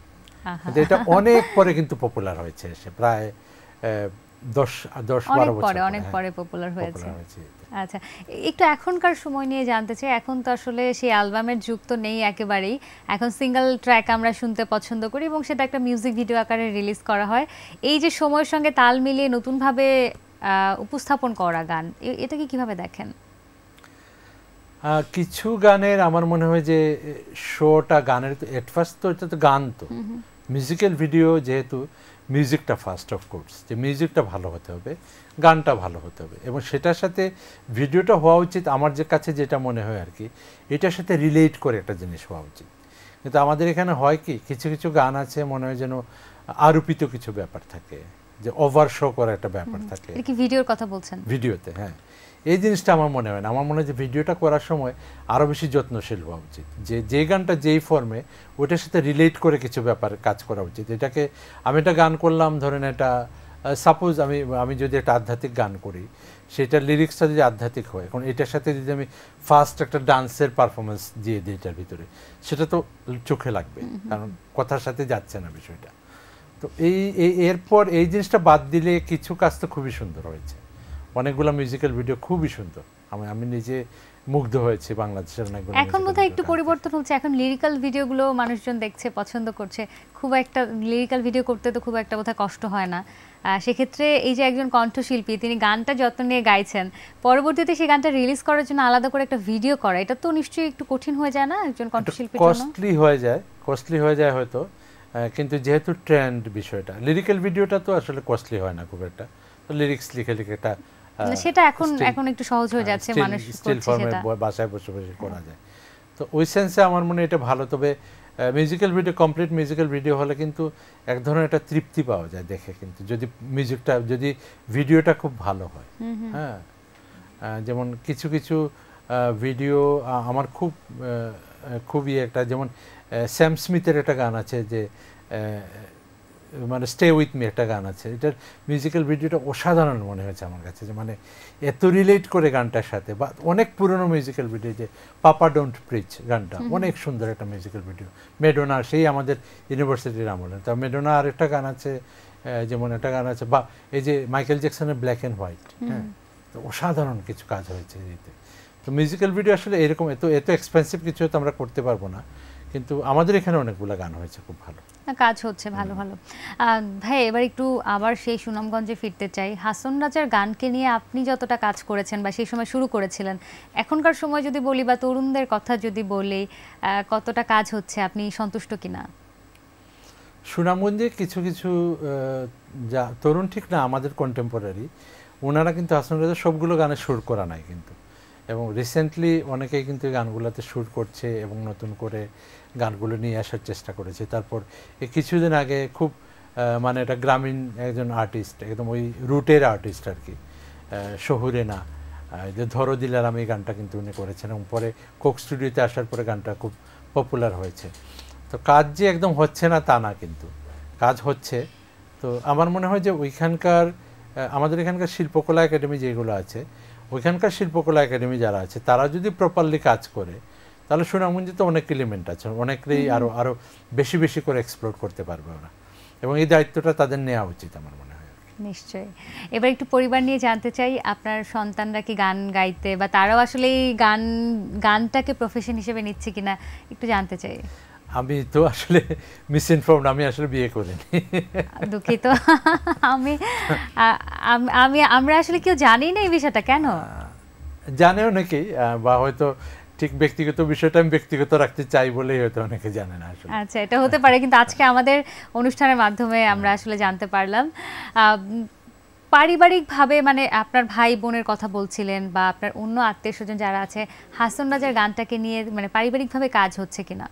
এটা অনেক পরে কিন্তু পপুলার হয়েছে, সে প্রায় 10-12 বছর
অনেক পরে পপুলার হয়েছে। আচ্ছা, একটু এখনকার সময় নিয়ে জানতে চাই। এখন তো আসলে সেই অ্যালবামের যুগ তো নেই একেবারেই, এখন সিঙ্গেল ট্র্যাক আমরা শুনতে পছন্দ করি এবং সেটা একটা মিউজিক ভিডিও আকারে রিলিজ করা হয়। এই যে সময়ের সঙ্গে তাল মিলিয়ে নতুনভাবে উপস্থাপন করা গান, এটাকে কিভাবে দেখেন?
কিছু গানের আমার মনে হয় যে শোটা গানের এট ফার্স্ট তো এটা তো গান, তো মিউজিক্যাল ভিডিও যেহেতু মিউজিকটা ফার্স্ট অফ কোর্স, যে মিউজিকটা ভালো হতে হবে, গানটা ভালো হতে হবে, এবং সেটার সাথে ভিডিওটা হওয়া উচিত আমার যে কাছে যেটা মনে হয় আর কি, এটার সাথে রিলেট করে একটা জিনিস হওয়া উচিত। কিন্তু আমাদের এখানে হয় কি, কিছু কিছু গান আছে মনে হয় যেন আরোপিত কিছু ব্যাপার থাকে, যে ওভার শো করা একটা ব্যাপার থাকে।
এটা কি ভিডিওর কথা বলছেন?
ভিডিওতে, হ্যাঁ, এই জিনিসটা আমার মনে হয় না। আমার মনে হয় যে ভিডিওটা করার সময় আরও বেশি যত্নশীল হওয়া উচিত, যে যেই গানটা যেই ফর্মে ওটার সাথে রিলেট করে কিছু ব্যাপার কাজ করা উচিত। এটাকে আমি একটা গান করলাম, ধরেন এটা সাপোজ আমি যদি একটা আধ্যাত্মিক গান করি, সেটার লিরিক্সটা যদি আধ্যাত্মিক হয়, এখন এটার সাথে যদি আমি ফার্স্ট একটা ডান্সের পারফরমেন্স দিয়ে দিই এটার ভিতরে, সেটা তো চোখে লাগবে, কারণ কথার সাথে যাচ্ছে না বিষয়টা। তো এরপর এই জিনিসটা বাদ দিলে কিছু কাজ তো খুবই সুন্দর হয়েছে, অনেকগুলো মিউজিক্যাল ভিডিও খুবই সুন্দর। আমি নিজে মুগ্ধ হয়েছি বাংলাদেশের অনেকগুলো।
এখন বোধহয় একটু পরিবর্তন হচ্ছে, এখন লিরিক্যাল ভিডিওগুলো মানুষজন দেখছে, পছন্দ করছে। খুব একটা লিরিক্যাল ভিডিও করতে তো খুব একটা বোধহয় কষ্ট হয় না। সেক্ষেত্রে এই যে একজন কণ্ঠশিল্পী, তিনি গানটা যত্ন নিয়ে গাইছেন, পরবর্তীতে সেই গানটা রিলিজ করার জন্য আলাদা করে একটা ভিডিও করা, এটা তো নিশ্চয়ই একটু কঠিন হয়ে যায় না একজন কণ্ঠশিল্পীর জন্য?
কস্টলি হয়ে যায় হয়তো, কিন্তু যেহেতু ট্রেন্ড বিষয়টা, লিরিক্যাল ভিডিওটা তো আসলে কস্টলি হয় না খুব একটা, তো লিরিক্স লিখে একটা
সেটা এখন একটু সহজ হয়ে যাচ্ছে, মানুষ
স্টিল ফর্মে বাসায় বসে বসে করা যায়। তো ওই সেন্সে আমার মনে হয় এটা ভালো। তবে musical video, complete musical video হলে কিন্তু এক ধরনের একটা তৃপ্তি পাওয়া যায় দেখে, কিন্তু যদি ভিডিওটা খুব ভালো হয়। হ্যাঁ, যেমন কিছু কিছু ভিডিও আমার খুবই একটা, যেমন স্যাম স্মিথের একটা গান আছে যে মানে স্টে উইথ মি, একটা গান আছে, এটার মিউজিক্যাল ভিডিওটা অসাধারণ মনে হয়েছে আমার কাছে, যে মানে এত রিলেট করে গানটার সাথে। বা অনেক পুরনো মিউজিক্যাল ভিডিও, যে পাপা ডোন্ট প্রিচ গানটা অনেক সুন্দর একটা মিউজিক্যাল ভিডিও, মেডোনার, সেই আমাদের ইউনিভার্সিটির আমলে। তা মেডোনা আর একটা গান আছে, যেমন একটা গান আছে, বা এই যে মাইকেল জ্যাকসনের ব্ল্যাক অ্যান্ড হোয়াইট, হ্যাঁ, তো অসাধারণ কিছু কাজ হয়েছে এতে। তো মিউজিক্যাল ভিডিও আসলে এরকম এত এক্সপেন্সিভ কিছু তো আমরা করতে পারবো না, কিন্তু আমাদের এখানে অনেকগুলো গান হয়েছে খুব ভালো,
কাজ হচ্ছে ভালো ভালো। ভাই, এবার একটু আবার সেই সুনামগঞ্জে ফিরতে চাই। হাসন রাজার গানকে নিয়ে আপনি যতটা কাজ করেছেন বা সেই সময় শুরু করেছিলেন, এখনকার সময় যদি বলি বা তরুণদের কথা যদি বলি, কতটা কাজ হচ্ছে, আপনি সন্তুষ্ট কিনা?
সুনামগঞ্জে কিছু কিছু যা তরুণ ঠিক না, আমাদের কন্টেম্পোরারি, ওনারা কিন্তু হাসন রাজার সবগুলো গানে সুর করা নাই কিন্তু, এবং রিসেন্টলি অনেকেই কিন্তু গানগুলোতে সুর করছে এবং নতুন করে গানগুলো নিয়ে আসার চেষ্টা করেছে। তারপর এই কিছুদিন আগে খুব মানে এটা গ্রামীণ একজন আর্টিস্ট, একদম ওই রুটের আর্টিস্ট আর কি, শহুরে না, যে ধরো দিলার আমি, গানটা কিন্তু উনি করেছেন, এবং পরে কোক স্টুডিওতে আসার পরে গানটা খুব পপুলার হয়েছে। তো কাজ যে একদম হচ্ছে না তা না, কিন্তু কাজ হচ্ছে। তো আমার মনে হয় যে আমাদের এখানকার শিল্পকলা একাডেমি যেগুলো আছে, ওইখানকার শিল্পকলা একাডেমি যারা আছে, তারা যদি প্রপারলি কাজ করে, তাহলে সুনামগঞ্জে তো অনেক এলিমেন্ট আছে, অনেকেই আরো বেশি বেশি করে এক্সপ্লোর করতে পারবে ওরা, এবং এই দায়িত্বটা তাদের নেওয়া উচিত আমার মনে হয়।
নিশ্চয়ই। এবার একটু পরিবার নিয়ে জানতে চাই, আপনার সন্তানরা কি গান গাইতে, বা তারাও আসলে এই গানটাকে প্রফেশন হিসেবে নিচ্ছে কিনা, একটু জানতে চাই।
আমি তো আসলে মিসইনফর্মড, আমি আসলে বিয়ে করিনি।
দুঃখিত। আমরা আসলে কেউ জানি না এই বিষয়টা, কেন
জানে অনেকেই, বা হয়তো ঠিক ব্যক্তিগত বিষয়টা আমি ব্যক্তিগত রাখতে চাই বলেই হয়তো অনেকে জানে না আসলে।
আচ্ছা, এটা হতে পারে, কিন্তু আজকে আমাদের অনুষ্ঠানের মাধ্যমে আমরা আসলে জানতে পারলাম। পারিবারিকভাবে, মানে আপনার ভাই বোনের কথা বলছিলেন, বা আপনার অন্য আত্মীয় স্বজন যারা আছে, হাসন রাজার গানটাকে নিয়ে মানে পারিবারিকভাবে কাজ হচ্ছে কিনা?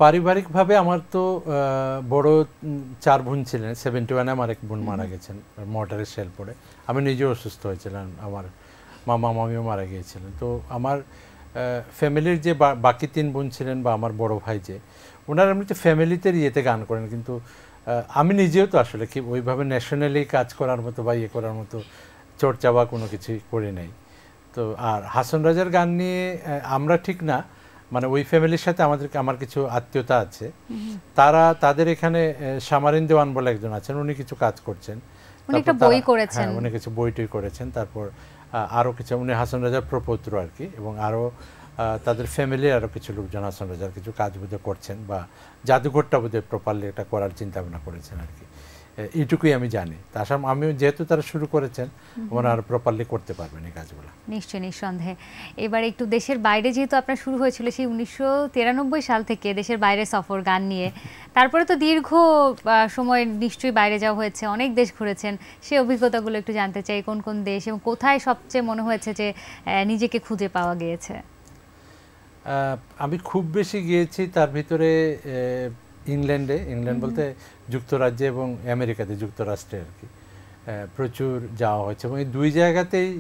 পারিবারিকভাবে আমার তো বড় 4 বোন ছিলেন, 71-এ আমার এক বোন মারা গেছেন মর্টারের শেল পড়ে। আমি নিজেও অসুস্থ হয়েছিলাম, আমার মামা মামিও মারা গিয়েছিলেন। তো আমার ফ্যামিলির যে বাকি 3 বোন ছিলেন, বা আমার বড় ভাই, যে ওনারা এমনিতে ফ্যামিলিতে ইয়েতে গান করেন, কিন্তু আমি নিজেও তো আসলে কি ওইভাবে ন্যাশনালি কাজ করার মতো বা ইয়ে করার মতো চর্চা বা কোনো কিছুই করি নাই। তো আর হাসন রাজার গান নিয়ে আমরা ঠিক না, মানে ওই ফ্যামিলির সাথে আমার কিছু আত্মীয়তা আছে, তাদের এখানে শামারিন দেওয়ান বলে একজন আছেন, উনি কিছু কাজ করছেন,
উনি একটা বই করেছেন,
উনি কিছু বই করেছেন। তারপর আরও কিছু, উনি হাসন রাজার প্রপৌত্র আর কি, এবং আরও তাদের ফ্যামিলির আরও কিছু লোকজন হাসন রাজার কিছু কাজ বোধহয় করছেন, বা জাদুঘরটা বোধহয় প্রপারলি এটা করার চিন্তা ভাবনা করেছেন আর কি। এইটুকুই আমি জানি। তাছাড়া আমি যেহেতু তারা শুরু করেছেন, ওনারা আর প্রপারলি করতে পারবেন এই কাজগুলো।
নিশ্চয়ই, নিঃসন্দেহে। এবার একটু দেশের বাইরে যেহেতু আপনার শুরু হয়েছিল সেই 1993 সাল থেকে দেশের বাইরে সফর গান নিয়ে, তারপরে তো দীর্ঘ সময় নিশ্চয়ই বাইরে যাওয়া হয়েছে, অনেক দেশ ঘুরেছেন, সেই অভিজ্ঞতাগুলো একটু জানতে চাই। কোন কোন দেশ এবং কোথায় সবচেয়ে মনে হয়েছে যে নিজেকে খুঁজে পাওয়া গিয়েছে?
আমি খুব বেশি গিয়েছি তার ভিতরে ইংল্যান্ড বলতে যুক্তরাজ্যে এবং আমেরিকাতে, যুক্তরাষ্ট্রে আর কি প্রচুর যাওয়া হয়েছে, এবং এই দুই জায়গাতেই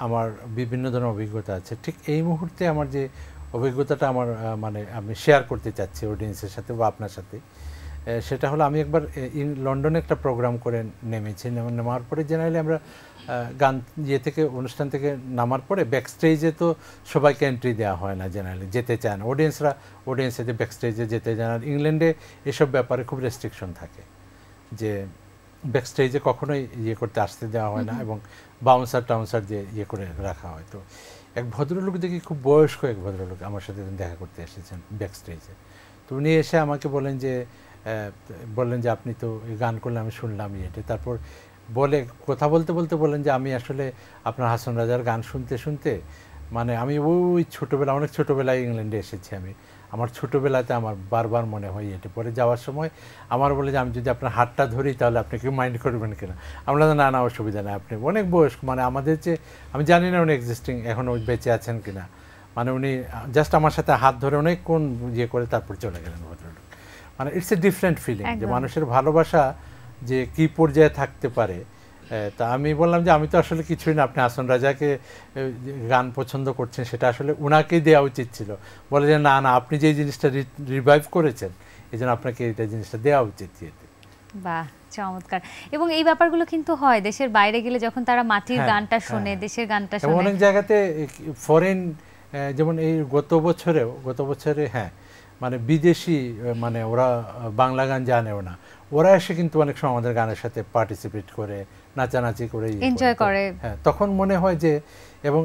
আমার বিভিন্ন ধরনের অভিজ্ঞতা আছে। ঠিক এই মুহূর্তে আমার যে অভিজ্ঞতাটা আমার মানে আমি শেয়ার করতে চাচ্ছি অডিয়েন্সের সাথে বা আপনার সাথে, সেটা হলো আমি একবার লন্ডনে একটা প্রোগ্রাম করে নেমেছি। নেওয়ার পরে জেনারেলি আমরা গান থেকে অনুষ্ঠান থেকে নামার পরে ব্যাক স্টেজে তো সবাইকে এন্ট্রি দেওয়া হয় না, জেনারেলি যেতে চায় না অডিয়েন্সে ব্যাক স্টেজে যেতে চায় না। ইংল্যান্ডে এসব ব্যাপারে খুব রেস্ট্রিকশন থাকে যে ব্যাক স্টেজে কখনোই করতে আসতে দেওয়া হয় না, এবং বাউন্সার যে করে রাখা হয়। তো এক ভদ্রলোক দেখি, খুব বয়স্ক এক ভদ্রলোক আমার সাথে দেখা করতে এসেছেন ব্যাক স্টেজে। তো উনি এসে আমাকে বললেন যে আপনি তো গান করলে আমি শুনলাম তারপর কথা বলতে বললেন যে আমি আসলে আপনার হাসন রাজার গান শুনতে মানে আমি ওই অনেক ছোটোবেলায় ইংল্যান্ডে এসেছি। আমার ছোটোবেলাতে আমার বারবার মনে হয় পরে যাওয়ার সময় আমার বলে যে আমি যদি আপনার হাতটা ধরি তাহলে আপনি কি মাইন্ড করবেন কিনা। আমরা না অসুবিধা নেই, আপনি অনেক বয়স্ক, মানে আমাদের যে আমি জানি না উনি এক্সিস্টিং এখনও বেঁচে আছেন কিনা। মানে উনি জাস্ট আমার সাথে হাত ধরে অনেকক্ষণ করে তারপর চলে গেলেন ভদ্রলোক। মানে ইটস এ ডিফারেন্ট ফিলিং যে মানুষের ভালোবাসা যে কি পর্যায়ে থাকতে পারে। তা আমি বললাম যে আমি তো আসলে কিছুই না, আপনি হাসন রাজাকে গান পছন্দ করছেন, সেটা আসলে উনাকেই দেওয়া উচিত ছিল। বলে যে না আপনি যে জিনিসটা রিভাইভ করেছেন এই জন্য আপনাকে এটা জিনিসটা দেওয়া উচিত।
বাহ, চমৎকার। এবং এই ব্যাপারগুলো কিন্তু হয় দেশের বাইরে গেলে, যখন তারা মাটির গানটা শোনে, দেশের গানটা শোনে।
অনেক জায়গাতে ফরেন, যেমন এই গত বছরে হ্যাঁ, মানে বিদেশি, মানে ওরা বাংলা গান জানেও না, ওরা এসে কিন্তু অনেক সময় আমাদের গানের সাথে পার্টিসিপেট করে, নাচানাচি করে,
এনজয় করে।
হ্যাঁ, তখন মনে হয় যে, এবং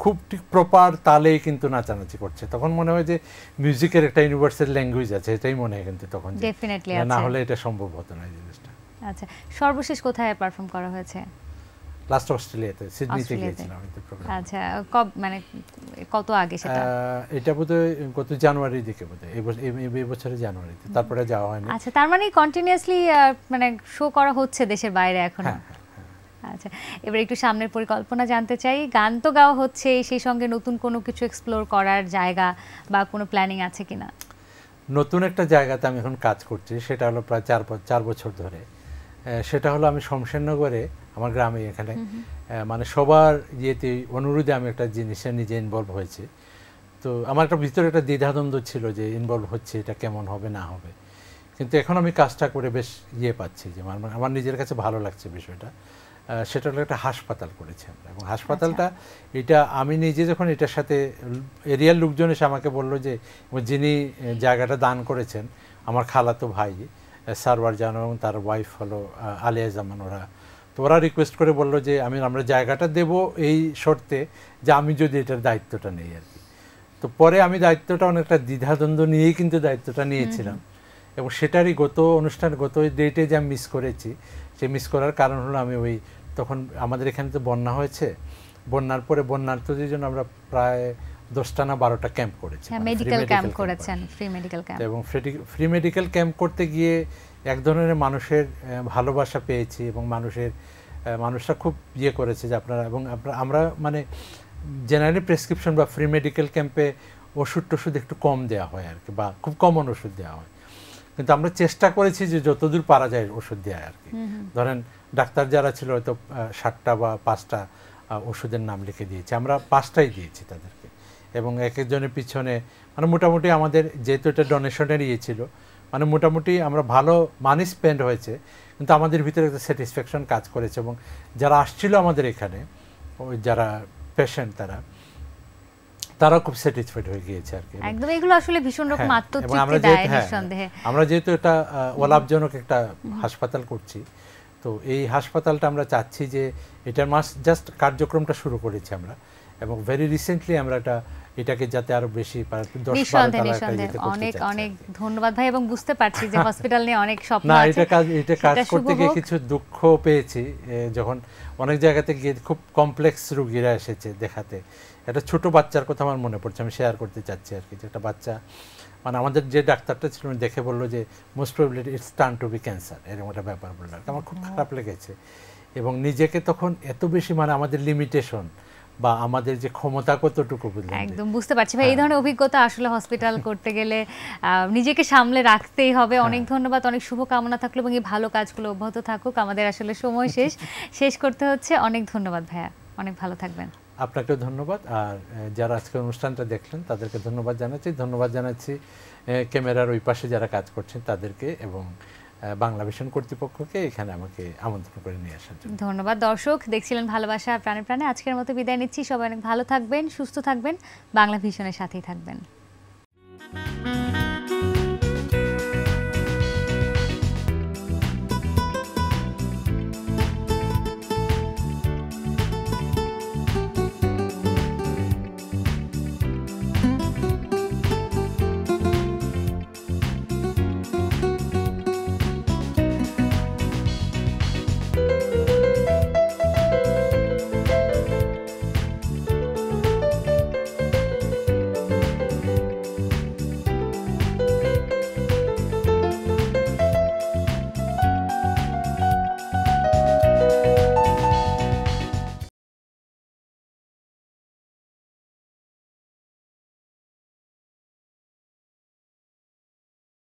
খুব ঠিক প্রপার তালেই কিন্তু নাচানাচি করছে, তখন মনে হয় যে মিউজিকের একটা ইউনিভার্সাল ল্যাঙ্গুয়েজ আছে, এটাই মনে হয় কিন্তু তখন,
ডেফিনেটলি
না হলে এটা সম্ভব হতো না এই জিনিসটা।
আচ্ছা, সর্বশেষ কোথায় পারফর্ম করা হয়েছে?
লাস্ট অস্ট্রেলিয়াতে, সিডনিতে গিয়েছিলাম এই প্রোগ্রাম।
আচ্ছা, মানে কত আগে সেটা?
এটা বোধহয় গত জানুয়ারির দিকে, বোধহয় এই বছরের জানুয়ারিতে, তারপরে যাওয়া হয়নি।
আচ্ছা, তার মানে কন্টিনিউয়াসলি মানে শো করা হচ্ছে দেশের বাইরে এখনো? আচ্ছা, এবার একটু সামনের পরিকল্পনা জানতে চাই। গান তো গাওয়া হচ্ছে, সেই সঙ্গে নতুন কোনো কিছু এক্সপ্লোর করার জায়গা বা কোনো প্ল্যানিং আছে কিনা?
নতুন একটা জায়গাতে আমি এখন কাজ করছি, সেটা হলো প্রায় 4 বছর ধরে। সেটা হলো আমি শমশেরনগরে, আমার গ্রামে এখানে, মানে সবার অনুরোধে আমি একটা জিনিসে নিজে ইনভলভ হয়েছি। তো আমার একটা ভিতরে একটা দ্বিধাদ্বন্দ্ব ছিল যে ইনভলভ হচ্ছে, এটা কেমন হবে না হবে, কিন্তু এখন আমি কাজটা করে বেশ পাচ্ছি, যে আমার নিজের কাছে ভালো লাগছে বিষয়টা। সেটা হলো একটা হাসপাতাল করেছি আমরা, এবং হাসপাতালটা এটা আমি নিজে যখন এটার সাথে এরিয়ার লোকজন এসে আমাকে বললো যে যিনি জায়গাটা দান করেছেন আমার খালাতো ভাই সারওয়ার জানো, এবং তার ওয়াইফ হলো আলিয়া জামান, ওরা রিকোয়েস্ট করে বললো যে আমরা জায়গাটা দেব এই শর্তে যে আমি যদি এটার দায়িত্বটা নেই আর কি। তো পরে আমি দায়িত্বটা অনেকটা দ্বিধাদ্বন্দ্ব নিয়েই কিন্তু দায়িত্বটা নিয়েছিলাম, এবং সেটারই গত ডেটে যে আমি মিস করেছি, সে মিস করার কারণ হলো আমি তখন আমাদের এখানে তো বন্যা হয়েছে, বন্যার পরে বন্যার্থদের জন্য আমরা প্রায় 10টা না 12টা ক্যাম্প করেছি,
মেডিকেল ক্যাম্প করেছেন, ফ্রি মেডিকেল ক্যাম্প।
এবং ফ্রি মেডিকেল ক্যাম্প করতে গিয়ে এক ধরনের মানুষের ভালোবাসা পেয়েছি, এবং মানুষরা খুব করেছে যে আমরা মানে জেনারেলি প্রেসক্রিপশন বা ফ্রি মেডিকেল ক্যাম্পে ওষুধ একটু কম দেওয়া হয় আর কি, বা খুব কমন ওষুধ দেওয়া হয়, কিন্তু আমরা চেষ্টা করেছি যে যতদূর পারা যায় ওষুধ দেওয়া আর কি। ধরেন ডাক্তার যারা ছিল হয়তো 7টা বা 5টা ওষুধের নাম লিখে দিয়েছি, আমরা 5টাই দিয়েছি তাদেরকে, এবং এক একজনের পিছনে মানে মোটামুটি আমাদের যেহেতু এটা ডোনেশনের ছিল, মানে মোটামুটি আমরা ভালো মানি স্পেন্ড হয়েছে, কিন্তু আমাদের ভিতরে একটা স্যাটিসফ্যাকশন কাজ করেছে, এবং যারা আসছিল আমাদের এখানে, ওই যারা পেশেন্ট তারা খুব স্যাটিসফাইড হয়ে গিয়েছে আর কি।
একদম, এগুলো আসলে ভীষণ রকম আত্মতৃপ্তি দেয় নিঃসন্দেহে।
আমরা যেহেতু এটা অলাভজনক একটা হাসপাতাল করছি, তো এই হাসপাতালটা আমরা চাচ্ছি যে এটার জাস্ট কার্যক্রমটা শুরু করেছি আমরা, এবং ভেরি রিসেন্টলি আমরা এটাকে যাতে আরো বেশি 10-12
নিঃসন্দেহে অনেক অনেক ধন্যবাদ ভাই, এবং বুঝতে পারছি যে হসপিটাল নিয়ে অনেক স্বপ্ন
না,
আছে।
এটা কাজ করতে গিয়ে কিছু দুঃখ পেয়েছি, যখন অনেক জায়গাতে গিয়ে খুব কমপ্লেক্স রোগীরা এসেছে দেখাতে। একটা ছোট বাচ্চার কথা আমার মনে পড়ছে, আমি শেয়ার করতে চাচ্ছি আর কি, যে একটা বাচ্চা মানে আমাদের যে ডাক্তারটা ছিল দেখে বললো যে most probably it's turn to be cancer, এরকম একটা ব্যাপার বললো। আমার খুব খারাপ লেগেছে, এবং নিজেকে তখন এত বেশি মানে আমাদের লিমিটেশন বা আমাদের যে ক্ষমতা কতটুকু, বুঝলেন?
একদম বুঝতে পারছি ভাই, এই ধরনের অভিজ্ঞতা আসলে হসপিটাল করতে গেলে নিজেকে সামলে রাখতেই হবে। অনেক ধন্যবাদ, অনেক শুভকামনা থাকলো, এবং এই ভালো কাজগুলো অব্যাহত থাকুক। আমাদের আসলে সময় শেষ করতে হচ্ছে। অনেক ধন্যবাদ ভাইয়া, অনেক ভালো থাকবেন।
আপনাকেও ধন্যবাদ। আর যারা আজকে অনুষ্ঠানটা দেখলেন তাদেরকে ধন্যবাদ জানাচ্ছি ক্যামেরার ওই পাশে যারা কাজ করছেন তাদেরকে, এবং বাংলা ভিশন কর্তৃপক্ষকে এখানে আমাকে আমন্ত্রণ করে নিয়ে আসার জন্য
ধন্যবাদ। দর্শক দেখছিলেন ভালোবাসা আর প্রাণে প্রাণে, আজকের মতো বিদায় নিচ্ছি। সবাই অনেক ভালো থাকবেন, সুস্থ থাকবেন, বাংলা ভিশনের সাথেই থাকবেন।